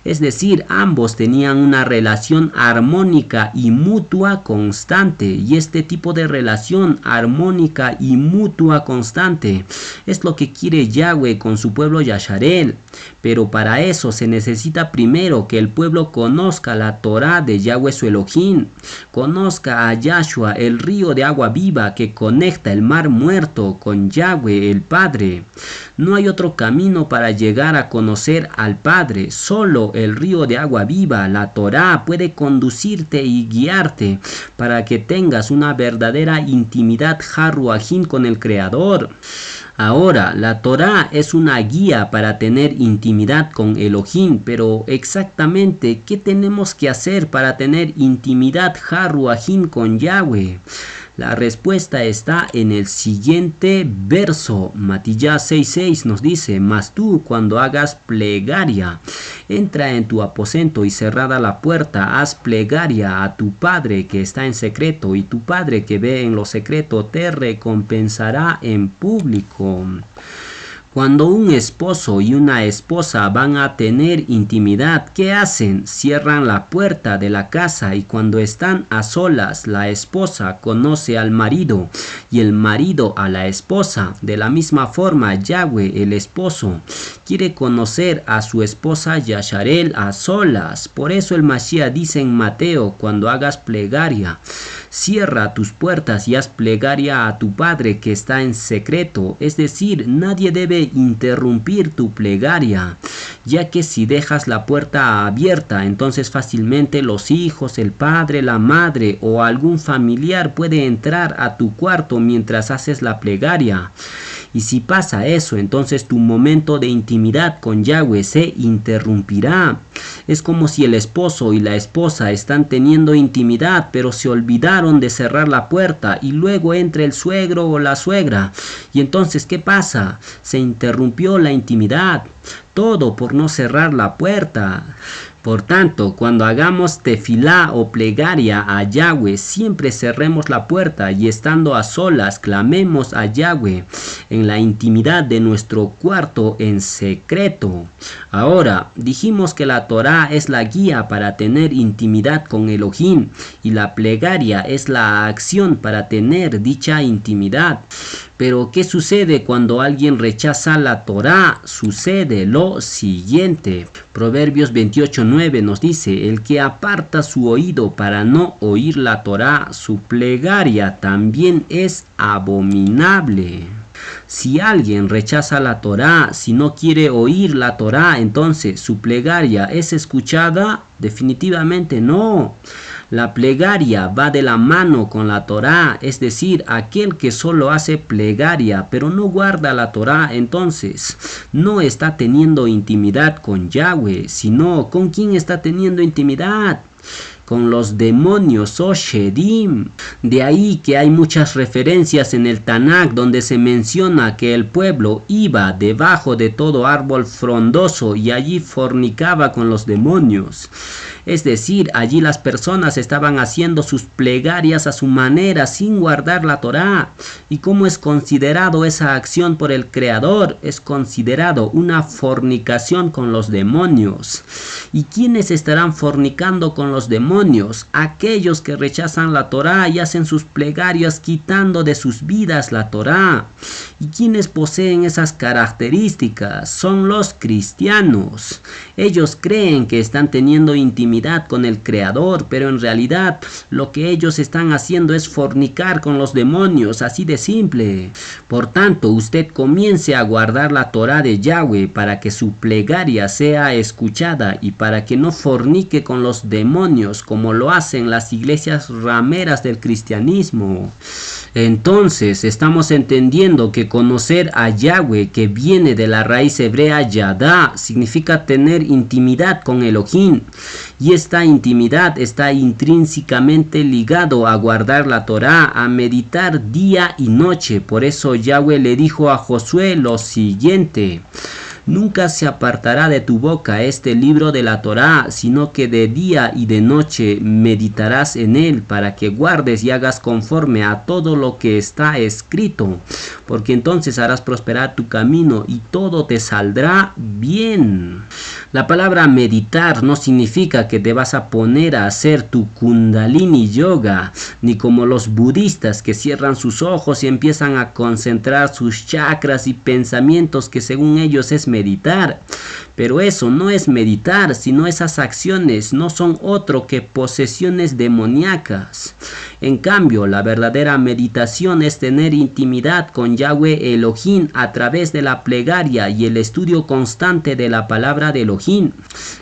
Es decir, ambos tenían una relación armónica y mutua constante. Y este tipo de relación armónica y mutua constante es lo que quiere Yahweh con su pueblo Yasharel. Pero para eso se necesita primero que el pueblo conozca la Torá de Yahweh su Elohim. Conozca a Yahshua, el río de agua viva que conecta el mar muerto con Yahweh el Padre. No hay otro camino para llegar a conocer al Padre. Solo el río de agua viva, la Torá, puede conducirte y guiarte para que tengas una verdadera intimidad Haruajim con el Creador. Ahora, la Torá es una guía para tener intimidad con Elohim, pero exactamente, ¿qué tenemos que hacer para tener intimidad Haruajim con Yahweh? La respuesta está en el siguiente verso. Matías 6:6 nos dice: mas tú, cuando hagas plegaria, entra en tu aposento y cerrada la puerta, haz plegaria a tu Padre que está en secreto, y tu Padre que ve en lo secreto te recompensará en público. Cuando un esposo y una esposa van a tener intimidad, ¿qué hacen? Cierran la puerta de la casa, y cuando están a solas, la esposa conoce al marido y el marido a la esposa. De la misma forma, Yahweh, el esposo, quiere conocer a su esposa Yasharel a solas. Por eso el Mashiach dice en Mateo: cuando hagas plegaria, cierra tus puertas y haz plegaria a tu Padre que está en secreto. Es decir, nadie debe interrumpir tu plegaria, ya que si dejas la puerta abierta, entonces fácilmente los hijos, el padre, la madre o algún familiar puede entrar a tu cuarto mientras haces la plegaria. Y si pasa eso, entonces tu momento de intimidad con Yahweh se interrumpirá. Es como si el esposo y la esposa están teniendo intimidad, pero se olvidaron de cerrar la puerta, y luego entra el suegro o la suegra. Y entonces, ¿qué pasa? Se interrumpió la intimidad. Todo por no cerrar la puerta. Por tanto, cuando hagamos tefilá o plegaria a Yahweh, siempre cerremos la puerta y estando a solas clamemos a Yahweh en la intimidad de nuestro cuarto en secreto. Ahora, dijimos que la Torá es la guía para tener intimidad con Elohim y la plegaria es la acción para tener dicha intimidad. Pero ¿qué sucede cuando alguien rechaza la Torá? Sucede lo siguiente. Proverbios 28:9 nos dice: el que aparta su oído para no oír la Torá, su plegaria también es abominable. Si alguien rechaza la Torá, si no quiere oír la Torá, entonces ¿su plegaria es escuchada? Definitivamente no. La plegaria va de la mano con la Torá, es decir, aquel que solo hace plegaria pero no guarda la Torá, entonces no está teniendo intimidad con Yahweh, sino ¿con quién está teniendo intimidad? Con los demonios o Shedim. De ahí que hay muchas referencias en el Tanakh donde se menciona que el pueblo iba debajo de todo árbol frondoso y allí fornicaba con los demonios. Es decir, allí las personas estaban haciendo sus plegarias a su manera sin guardar la Torá. ¿Y cómo es considerado esa acción por el Creador? Es considerado una fornicación con los demonios. ¿Y quiénes estarán fornicando con los demonios? Aquellos que rechazan la Torá y hacen sus plegarias quitando de sus vidas la Torá. ¿Y quiénes poseen esas características? Son los cristianos. Ellos creen que están teniendo intimidad con el Creador, pero en realidad lo que ellos están haciendo es fornicar con los demonios, así de simple. Por tanto, usted comience a guardar la Torá de Yahweh para que su plegaria sea escuchada y para que no fornique con los demonios como lo hacen las iglesias rameras del cristianismo. Entonces estamos entendiendo que conocer a Yahweh, que viene de la raíz hebrea Yadá, significa tener intimidad con Elohim, y esta intimidad está intrínsecamente ligado a guardar la Torá, a meditar día y noche. Por eso Yahweh le dijo a Josué lo siguiente: nunca se apartará de tu boca este libro de la Torá, sino que de día y de noche meditarás en él, para que guardes y hagas conforme a todo lo que está escrito, porque entonces harás prosperar tu camino y todo te saldrá bien. La palabra meditar no significa que te vas a poner a hacer tu kundalini yoga, ni como los budistas que cierran sus ojos y empiezan a concentrar sus chakras y pensamientos, que según ellos es meditar. Pero eso no es meditar, sino esas acciones no son otro que posesiones demoníacas. En cambio, la verdadera meditación es tener intimidad con Yahweh Elohim a través de la plegaria y el estudio constante de la palabra de Elohim.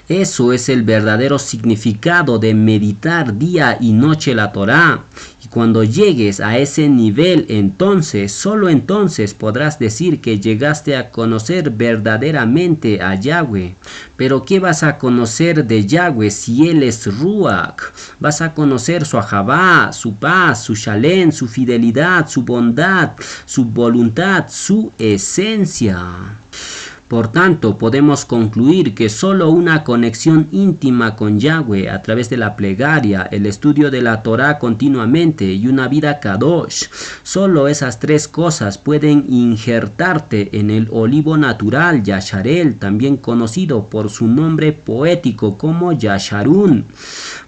Eso es el verdadero significado de meditar día y noche la Torá. Y cuando llegues a ese nivel, entonces, solo entonces podrás decir que llegaste a conocer verdaderamente verdaderamente a Yahweh. Pero ¿qué vas a conocer de Yahweh si Él es Ruach? Vas a conocer su Ahabá, su paz, su Shalem, su fidelidad, su bondad, su voluntad, su esencia. Por tanto, podemos concluir que solo una conexión íntima con Yahweh a través de la plegaria, el estudio de la Torah continuamente y una vida kadosh, solo esas tres cosas pueden injertarte en el olivo natural Yasharel, también conocido por su nombre poético como Yasharun.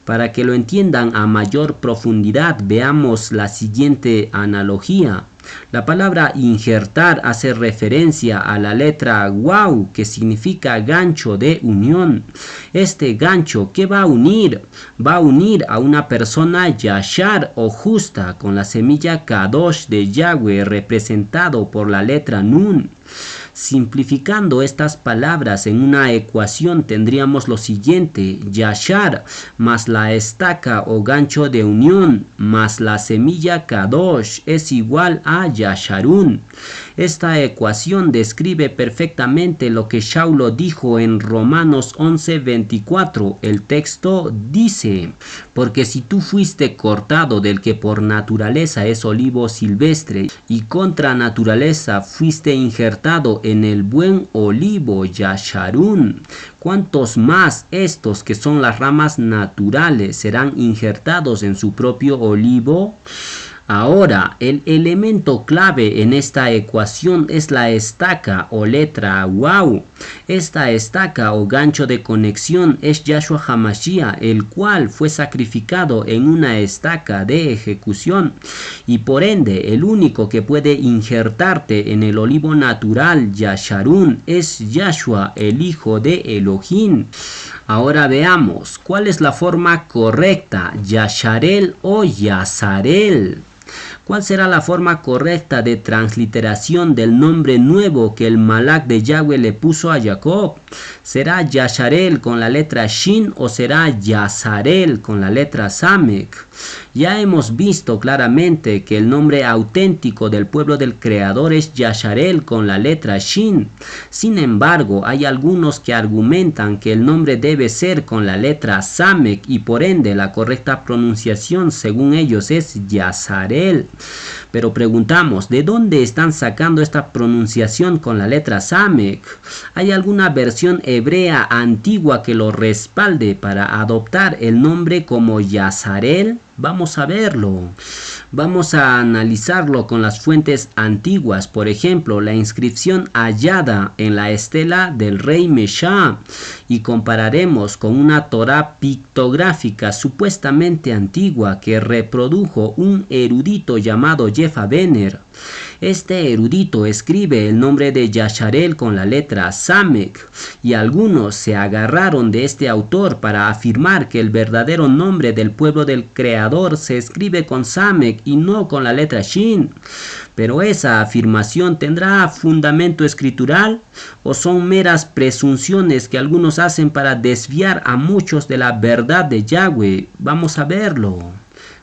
Para que lo entiendan a mayor profundidad, veamos la siguiente analogía. La palabra injertar hace referencia a la letra Waw, que significa gancho de unión. Este gancho, ¿qué va a unir? Va a unir a una persona yashar o justa con la semilla kadosh de Yahweh representado por la letra Nun. Simplificando estas palabras en una ecuación tendríamos lo siguiente: Yashar más la estaca o gancho de unión más la semilla Kadosh es igual a Yasharun. Esta ecuación describe perfectamente lo que Shaulo dijo en Romanos 11:24. El texto dice: porque si tú fuiste cortado del que por naturaleza es olivo silvestre y contra naturaleza fuiste injertado en el buen olivo Yasharun, ¿cuántos más estos que son las ramas naturales serán injertados en su propio olivo? Ahora, el elemento clave en esta ecuación es la estaca o letra Waw. Esta estaca o gancho de conexión es Yahshua HaMashiach, el cual fue sacrificado en una estaca de ejecución. Y por ende, el único que puede injertarte en el olivo natural Yasharun es Yahshua, el hijo de Elohim. Ahora veamos, ¿cuál es la forma correcta? ¿Yasharel o Yazarel? ¿Cuál será la forma correcta de transliteración del nombre nuevo que el Malak de Yahweh le puso a Jacob? ¿Será Yasharel con la letra Shin o será Yazarel con la letra Samek? Ya hemos visto claramente que el nombre auténtico del pueblo del Creador es Yasharel con la letra Shin. Sin embargo, hay algunos que argumentan que el nombre debe ser con la letra Samek y por ende la correcta pronunciación según ellos es Yazarel. Pero preguntamos, ¿de dónde están sacando esta pronunciación con la letra Samek? ¿Hay alguna versión hebrea antigua que lo respalde para adoptar el nombre como Yazarel? Vamos a verlo. Vamos a analizarlo con las fuentes antiguas. Por ejemplo, la inscripción hallada en la estela del rey Mesha. Y compararemos con una Torá pictográfica supuestamente antigua que reprodujo un erudito llamado Jeff Avener. Este erudito escribe el nombre de Yasharel con la letra Samek y algunos se agarraron de este autor para afirmar que el verdadero nombre del pueblo del Creador se escribe con Samek y no con la letra Shin. Pero esa afirmación ¿tendrá fundamento escritural o son meras presunciones que algunos hacen para desviar a muchos de la verdad de Yahweh? Vamos a verlo.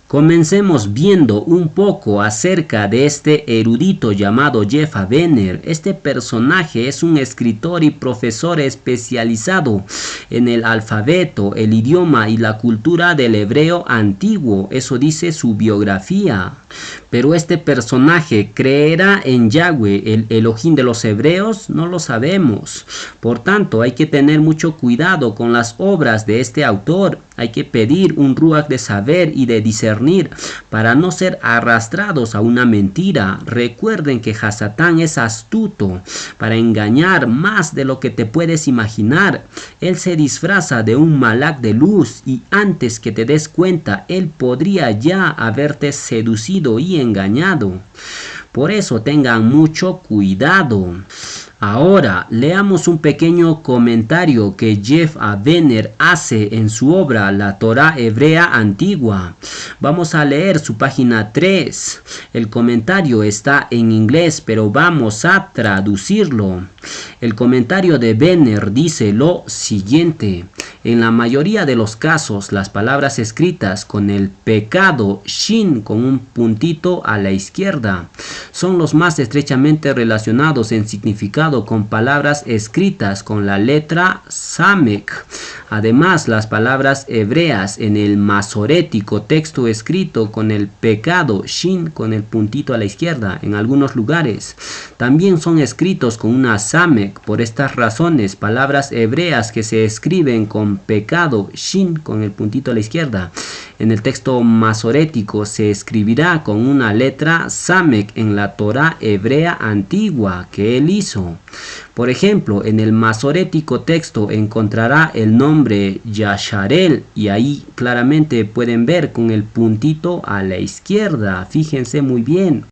Comencemos viendo un poco acerca de este erudito llamado Jeff Avener. Este personaje es un escritor y profesor especializado en el alfabeto, el idioma y la cultura del hebreo antiguo. Eso dice su biografía. Pero este personaje ¿creerá en Yahweh, el Elohim de los hebreos? No lo sabemos. Por tanto, hay que tener mucho cuidado con las obras de este autor. Hay que pedir un ruach de saber y de discernir para no ser arrastrados a una mentira. Recuerden que Hasatán es astuto para engañar más de lo que te puedes imaginar. Él se disfraza de un malak de luz y antes que te des cuenta, él podría ya haberte seducido y engañado. Por eso tengan mucho cuidado. Ahora leamos un pequeño comentario que Jeff Avener hace en su obra La Torá Hebrea Antigua. Vamos a leer su página 3. El comentario está en inglés, pero vamos a traducirlo. El comentario de Avener dice lo siguiente: en la mayoría de los casos, las palabras escritas con el pecado Shin con un puntito a la izquierda son los más estrechamente relacionados en significado usado con palabras escritas con la letra Samek. Además, las palabras hebreas en el masorético, texto escrito con el pecado, Shin, con el puntito a la izquierda, en algunos lugares, también son escritos con una Samek. Por estas razones, palabras hebreas que se escriben con pecado, Shin, con el puntito a la izquierda, en el texto masorético se escribirá con una letra Samek en la Torá hebrea antigua que él hizo. Por ejemplo, en el masorético texto encontrará el nombre Yasharel y ahí claramente pueden ver con el puntito a la izquierda, fíjense muy bien,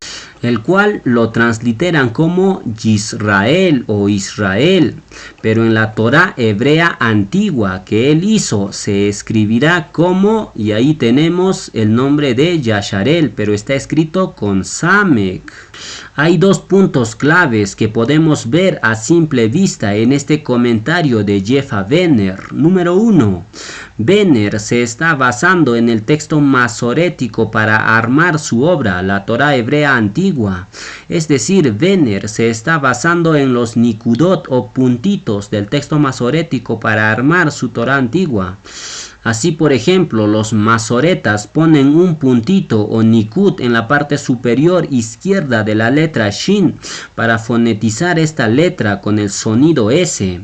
el cual lo transliteran como Yisrael o Israel, pero en la Torá hebrea antigua que él hizo se escribirá como, y ahí tenemos el nombre de Yasharel, pero está escrito con Samek. Hay dos puntos claves que podemos ver a simple vista en este comentario de Jefa Venner. Número 1. Venner se está basando en el texto masorético para armar su obra, la Torá hebrea antigua. Es decir, Venner se está basando en los nikudot o puntitos del texto masorético para armar su Torá antigua. Así, por ejemplo, los masoretas ponen un puntito o nikud en la parte superior izquierda de la letra Shin para fonetizar esta letra con el sonido S.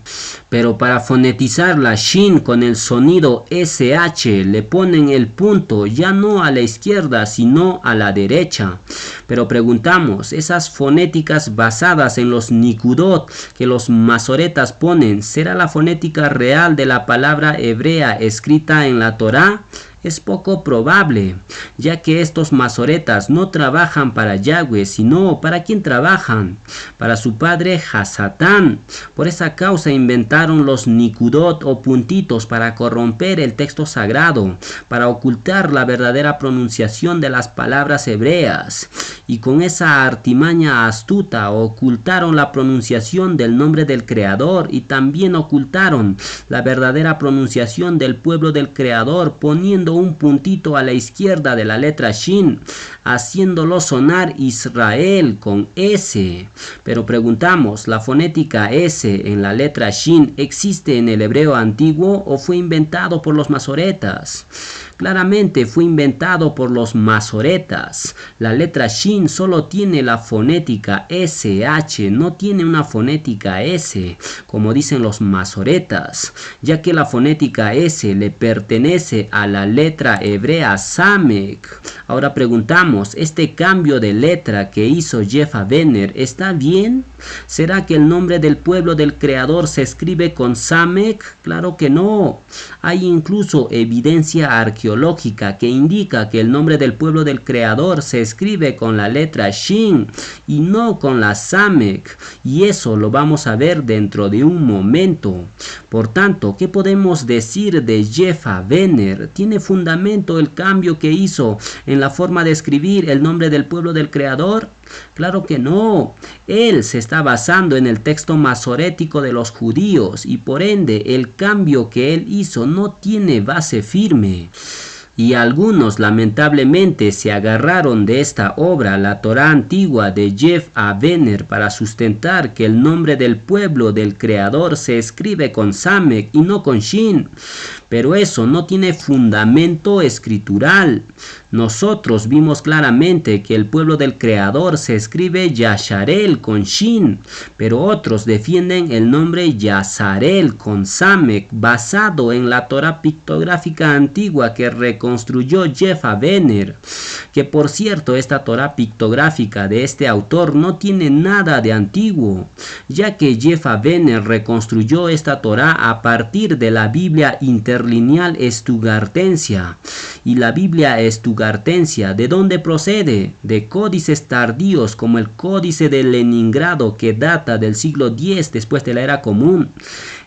Pero para fonetizar la Shin con el sonido SH le ponen el punto ya no a la izquierda sino a la derecha. Pero preguntamos, ¿esas fonéticas basadas en los nikudot que los masoretas ponen, será la fonética real de la palabra hebrea escrita en la Torá? Es poco probable, ya que estos masoretas no trabajan para Yahweh, sino ¿para quién trabajan? Para su padre Hasatán. Por esa causa inventaron los nikudot o puntitos para corromper el texto sagrado, para ocultar la verdadera pronunciación de las palabras hebreas. Y con esa artimaña astuta ocultaron la pronunciación del nombre del Creador y también ocultaron la verdadera pronunciación del pueblo del Creador, poniendo un puntito a la izquierda de la letra Shin, haciéndolo sonar Israel con S. Pero preguntamos, ¿la fonética S en la letra Shin existe en el hebreo antiguo o fue inventado por los masoretas? Claramente fue inventado por los masoretas. La letra Shin solo tiene la fonética SH, no tiene una fonética S, como dicen los masoretas, ya que la fonética S le pertenece a la letra hebrea Samek. Ahora preguntamos, ¿este cambio de letra que hizo Jefa Venner está bien? ¿Será que el nombre del pueblo del Creador se escribe con Samek? Claro que no. Hay incluso evidencia arqueológica que indica que el nombre del pueblo del Creador se escribe con la letra Shin y no con la Samek, y eso lo vamos a ver dentro de un momento. Por tanto, ¿qué podemos decir de Jefa Venner? ¿Tiene fundamento el cambio que hizo en la forma de escribir el nombre del pueblo del Creador? Claro que no. Él se está basando en el texto masorético de los judíos y por ende el cambio que él hizo no tiene base firme. Y algunos lamentablemente se agarraron de esta obra, la Torá antigua de Jefa Venner, para sustentar que el nombre del pueblo del Creador se escribe con Samek y no con Shin. Pero eso no tiene fundamento escritural. Nosotros vimos claramente que el pueblo del Creador se escribe Yasharel con Shin, pero otros defienden el nombre Yazarel con Samek, basado en la Torá pictográfica antigua que reconstruyó Jefa Venner. Que por cierto, esta Torá pictográfica de este autor no tiene nada de antiguo, ya que Jefa Venner reconstruyó esta Torá a partir de la Biblia interlineal estugartensia. Y la Biblia estugartensia, ¿de dónde procede? De códices tardíos como el Códice de Leningrado, que data del siglo X después de la Era Común.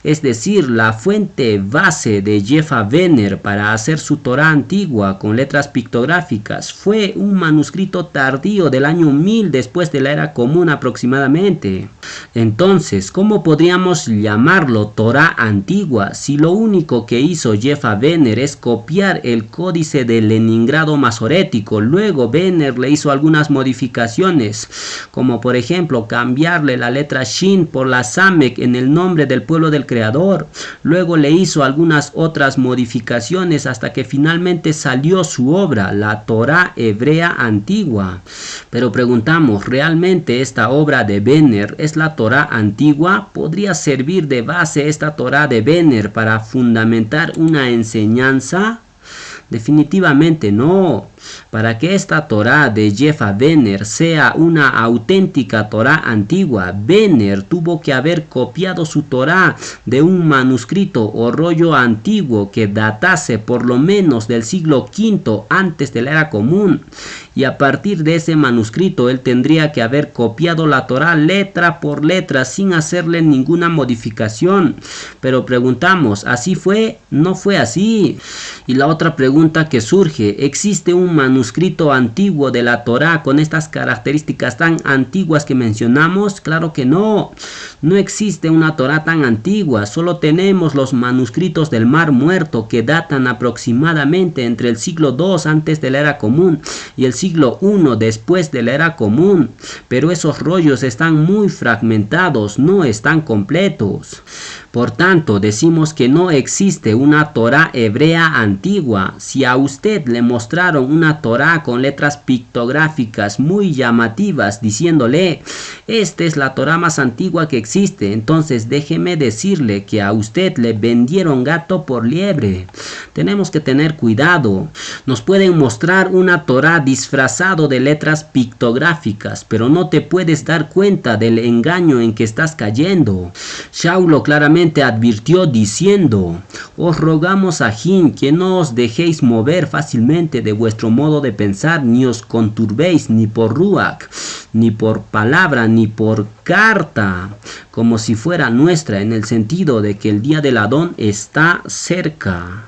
Es decir, la fuente base de Jefa Venner para hacer su Torá antigua con letras pictográficas fue un manuscrito tardío del año 1000 después de la Era Común aproximadamente. Entonces, ¿cómo podríamos llamarlo Torá antigua si lo único que hizo Yefa Wener es copiar el códice de Leningrado masorético? Luego Wener le hizo algunas modificaciones, como por ejemplo cambiarle la letra Shin por la Samek en el nombre del pueblo del creador. Luego le hizo algunas otras modificaciones hasta que finalmente salió su obra, la Torá hebrea antigua. Pero preguntamos, ¿realmente esta obra de Wener es la Torá antigua? ¿Podría servir de base esta Torá de Wener para fundamentar una enseñanza? Definitivamente no. Para que esta Torá de Yefa Wener sea una auténtica Torá antigua, Wener tuvo que haber copiado su Torá de un manuscrito o rollo antiguo que datase por lo menos del siglo V antes de la era común. Y a partir de ese manuscrito él tendría que haber copiado la Torá letra por letra sin hacerle ninguna modificación. Pero preguntamos, ¿así fue? No fue así. Y la otra pregunta que surge, ¿existe un manuscrito antiguo de la Torá con estas características tan antiguas que mencionamos? Claro que no. No existe una Torá tan antigua. Solo tenemos los manuscritos del Mar Muerto que datan aproximadamente entre el siglo II antes de la era común y el siglo I después de la era común. Pero esos rollos están muy fragmentados, no están completos. Por tanto, decimos que no existe una Torá hebrea antigua. Si a usted le mostraron una Torá con letras pictográficas muy llamativas diciéndole, esta es la Torá más antigua que existe, entonces déjeme decirle que a usted le vendieron gato por liebre. Tenemos que tener cuidado. Nos pueden mostrar una Torá disfrazado de letras pictográficas, pero no te puedes dar cuenta del engaño en que estás cayendo. Shaulo claramente advirtió diciendo, os rogamos a Jin que no os dejéis mover fácilmente de vuestro modo de pensar, ni os conturbéis ni por ruach, ni por palabra, ni por carta, como si fuera nuestra, en el sentido de que el día del Adón está cerca.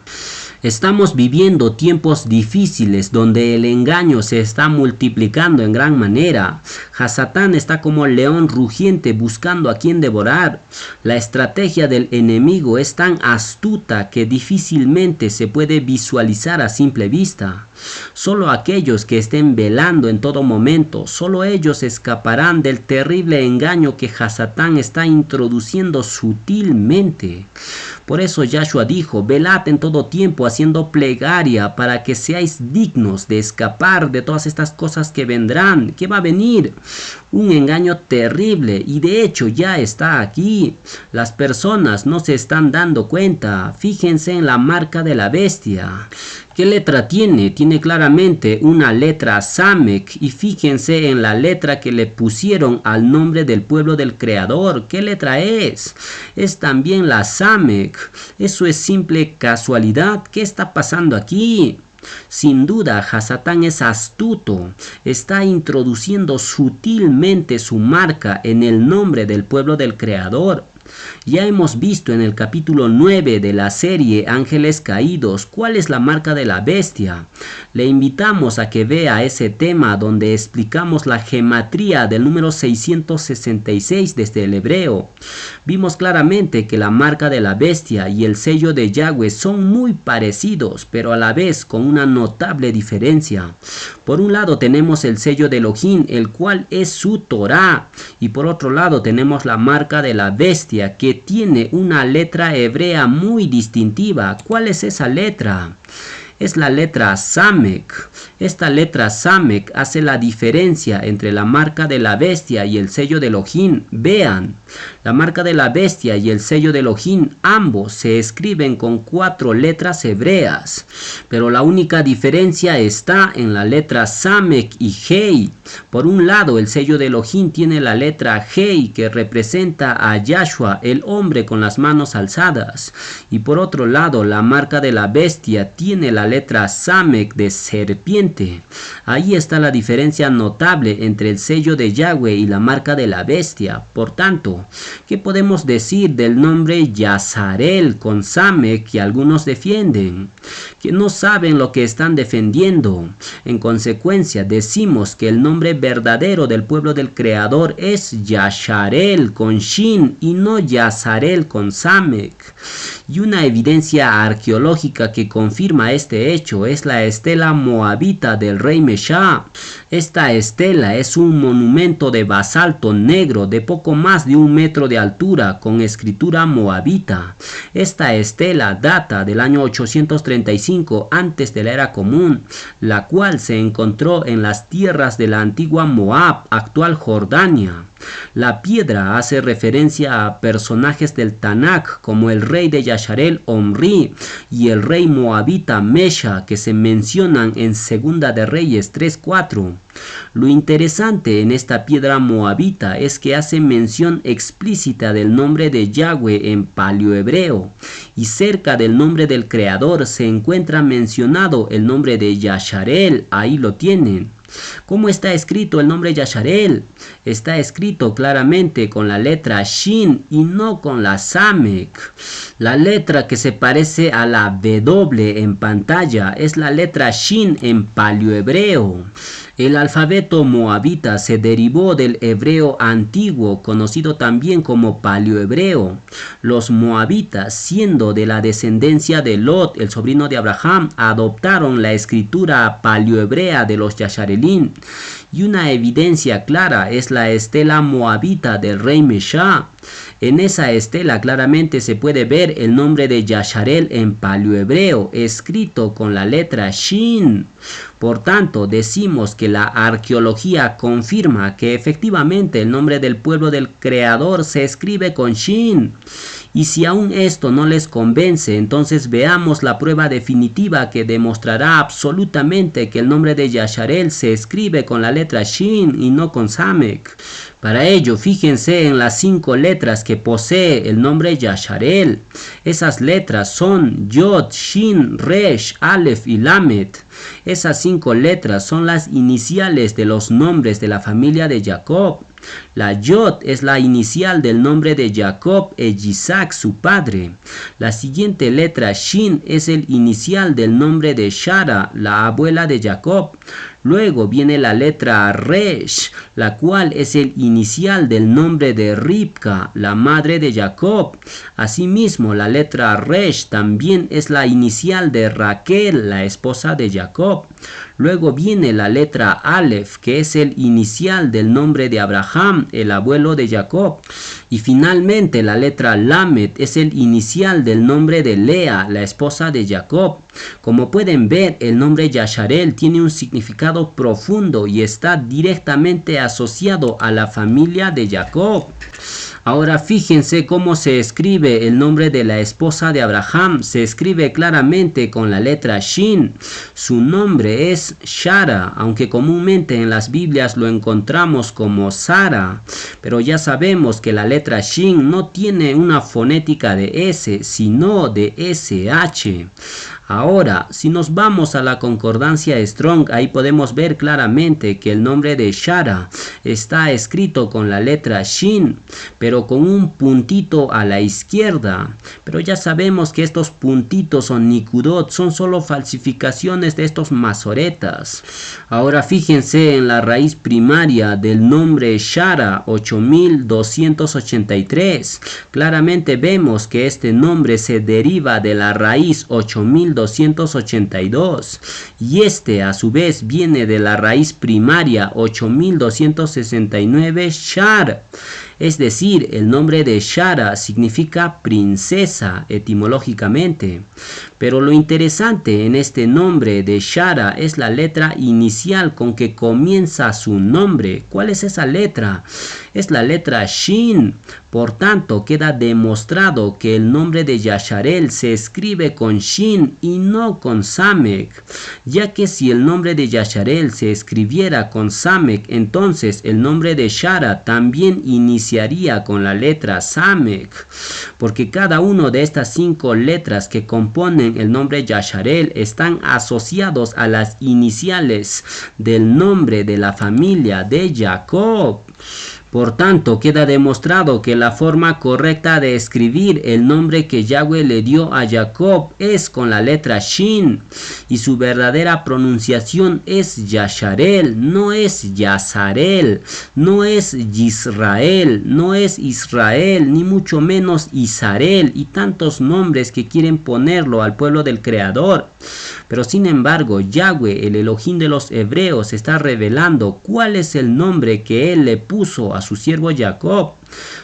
Estamos viviendo tiempos difíciles donde el engaño se está multiplicando en gran manera. Hasatán está como león rugiente buscando a quien devorar. La estrategia del enemigo es tan astuta que difícilmente se puede visualizar a simple vista. Solo aquellos que estén velando en todo momento, solo ellos escaparán del terrible engaño que Hasatán está introduciendo sutilmente. Por eso Yahshua dijo, velad en todo tiempo haciendo plegaria para que seáis dignos de escapar de todas estas cosas que vendrán. ¿Qué va a venir? Un engaño terrible, y de hecho ya está aquí. Las personas no se están dando cuenta. Fíjense en la marca de la bestia. ¿Qué letra tiene? Tiene claramente una letra Samek, y fíjense en la letra que le pusieron al nombre del pueblo del creador. ¿Qué letra es? Es también la Samek. ¿Eso es simple casualidad? ¿Qué está pasando aquí? Sin duda, Hasatán es astuto, está introduciendo sutilmente su marca en el nombre del pueblo del creador. Ya hemos visto en el capítulo 9 de la serie Ángeles Caídos cuál es la marca de la bestia. Le invitamos a que vea ese tema donde explicamos la gematría del número 666 desde el hebreo. Vimos claramente que la marca de la bestia y el sello de Yahweh son muy parecidos, pero a la vez con una notable diferencia. Por un lado tenemos el sello de Elohim, el cual es su Torá, y por otro lado tenemos la marca de la bestia, que tiene una letra hebrea muy distintiva. ¿Cuál es esa letra? Es la letra Samek. Esta letra Samek hace la diferencia entre la marca de la bestia y el sello de Elohim. Vean, la marca de la bestia y el sello de Elohim ambos se escriben con 4 letras hebreas, pero la única diferencia está en la letra Samek y Hei. Por un lado, el sello de Elohim tiene la letra Hei, que representa a Yahshua, el hombre con las manos alzadas, y por otro lado, la marca de la bestia tiene la letra Samek de serpiente. Ahí está la diferencia notable entre el sello de Yahweh y la marca de la bestia. Por tanto, ¿qué podemos decir del nombre Yazarel con Samek que algunos defienden? que no saben lo que están defendiendo. En consecuencia, decimos que el nombre verdadero del pueblo del Creador es Yasharel con Shin y no Yazarel con Samek. Y una evidencia arqueológica que confirma este hecho es la estela moabita del rey Mesha. Esta estela es un monumento de basalto negro de poco más de 1 metro de altura con escritura moabita. Esta estela data del año 835 antes de la era común, la cual se encontró en las tierras de la antigua Moab, actual Jordania. La piedra hace referencia a personajes del Tanakh como el rey de Yasharel Omri y el rey moabita Mesha, que se mencionan en Segunda de Reyes 3:4. Lo interesante en esta piedra moabita es que hace mención explícita del nombre de Yahweh en paleohebreo, y cerca del nombre del Creador se encuentra mencionado el nombre de Yasharel. Ahí lo tienen. ¿Cómo está escrito el nombre Yasharel? Está escrito claramente con la letra Shin y no con la Samek. La letra que se parece a la W en pantalla es la letra Shin en paleohebreo. El alfabeto moabita se derivó del hebreo antiguo, conocido también como paleohebreo. Los moabitas, siendo de la descendencia de Lot, el sobrino de Abraham, adoptaron la escritura paleohebrea de los Yasharelín. Y una evidencia clara es la estela moabita del rey Mesha. En esa estela claramente se puede ver el nombre de Yasharel en paleohebreo, escrito con la letra Shin. Por tanto, decimos que la arqueología confirma que efectivamente el nombre del pueblo del Creador se escribe con Shin. Y si aún esto no les convence, entonces veamos la prueba definitiva que demostrará absolutamente que el nombre de Yasharel se escribe con la letra Shin y no con Samek. Para ello, fíjense en las 5 letras que posee el nombre Yasharel. Esas letras son Yod, Shin, Resh, Aleph y Lamet. Esas 5 letras son las iniciales de los nombres de la familia de Jacob. La Yod es la inicial del nombre de Jacob e Isaac, su padre. La siguiente letra Shin es el inicial del nombre de Shara, la abuela de Jacob. Luego viene la letra Resh, la cual es el inicial del nombre de Ribka, la madre de Jacob. Asimismo, la letra Resh también es la inicial de Raquel, la esposa de Jacob. Luego viene la letra Aleph, que es el inicial del nombre de Abraham, el abuelo de Jacob. Y finalmente la letra Lamet es el inicial del nombre de Lea, la esposa de Jacob. Como pueden ver, el nombre Yasharel tiene un significado profundo y está directamente asociado a la familia de Jacob. Ahora fíjense cómo se escribe el nombre de la esposa de Abraham. Se escribe claramente con la letra Shin. Su nombre es Shara, aunque comúnmente en las Biblias lo encontramos como Sara. Pero ya sabemos que la letra Shin no tiene una fonética de S, sino de SH. Ahora, si nos vamos a la concordancia Strong, ahí podemos ver claramente que el nombre de Shara está escrito con la letra Shin, pero con un puntito a la izquierda. Pero ya sabemos que estos puntitos o nikudot son solo falsificaciones de estos masoretas. Ahora fíjense en la raíz primaria del nombre Shara, 8283. Claramente vemos que este nombre se deriva de la raíz 8282 y este a su vez viene de la raíz primaria 8269 Shar. Es decir, el nombre de Shara significa princesa etimológicamente. Pero lo interesante en este nombre de Shara es la letra inicial con que comienza su nombre. ¿Cuál es esa letra? Es la letra Shin. Por tanto, queda demostrado que el nombre de Yasharel se escribe con Shin y no con Samek, ya que si el nombre de Yasharel se escribiera con Samek, entonces el nombre de Shara también iniciaría con la letra Samek, porque cada una de estas 5 letras que componen el nombre Yasharel están asociados a las iniciales del nombre de la familia de Jacob. Por tanto, queda demostrado que la forma correcta de escribir el nombre que Yahweh le dio a Jacob es con la letra Shin, y su verdadera pronunciación es Yasharel, no es Yazarel, no es Yisrael, no es Israel, ni mucho menos Isarel, y tantos nombres que quieren ponerlo al pueblo del Creador. Pero sin embargo, Yahweh, el Elohim de los hebreos, está revelando cuál es el nombre que él le puso a su siervo Jacob.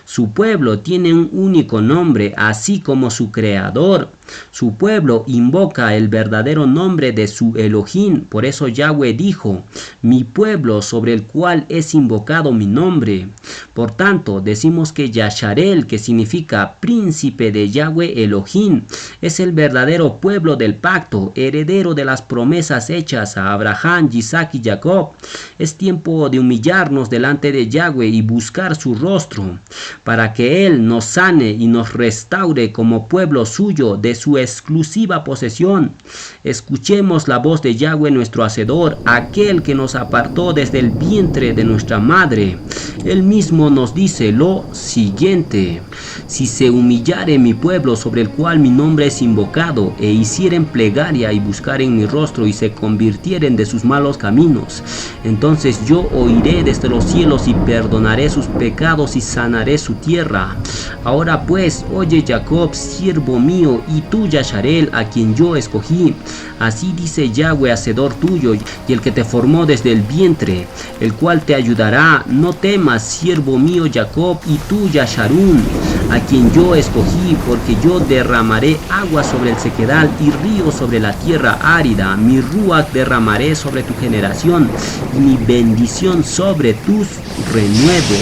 Su pueblo tiene un único nombre, así como su creador. Su pueblo invoca el verdadero nombre de su Elohim. Por eso Yahweh dijo, mi pueblo sobre el cual es invocado mi nombre. Por tanto, decimos que Yasharel, que significa príncipe de Yahweh Elohim, es el verdadero pueblo del pacto, heredero de las promesas hechas a Abraham, Isaac y Jacob. Es tiempo de humillarnos delante de Yahweh y buscar su rostro, para que Él nos sane y nos restaure como pueblo suyo de su exclusiva posesión. Escuchemos la voz de Yahweh nuestro Hacedor, aquel que nos apartó desde el vientre de nuestra madre. Él mismo nos dice lo siguiente: si se humillare mi pueblo sobre el cual mi nombre es invocado, e hicieren plegaria y buscaren mi rostro y se convirtieren de sus malos caminos, entonces yo oiré desde los cielos y perdonaré sus pecados y sanaré su tierra. Ahora pues, oye Jacob, siervo mío, y tú Yasharel, a quien yo escogí. Así dice Yahweh, hacedor tuyo, y el que te formó desde el vientre, el cual te ayudará. No temas, siervo mío Jacob, y tú Yasharún, a quien yo escogí, porque yo derramaré agua sobre el sequedal y río sobre la tierra árida. Mi ruach derramaré sobre tu generación, y mi bendición sobre tus renuevos.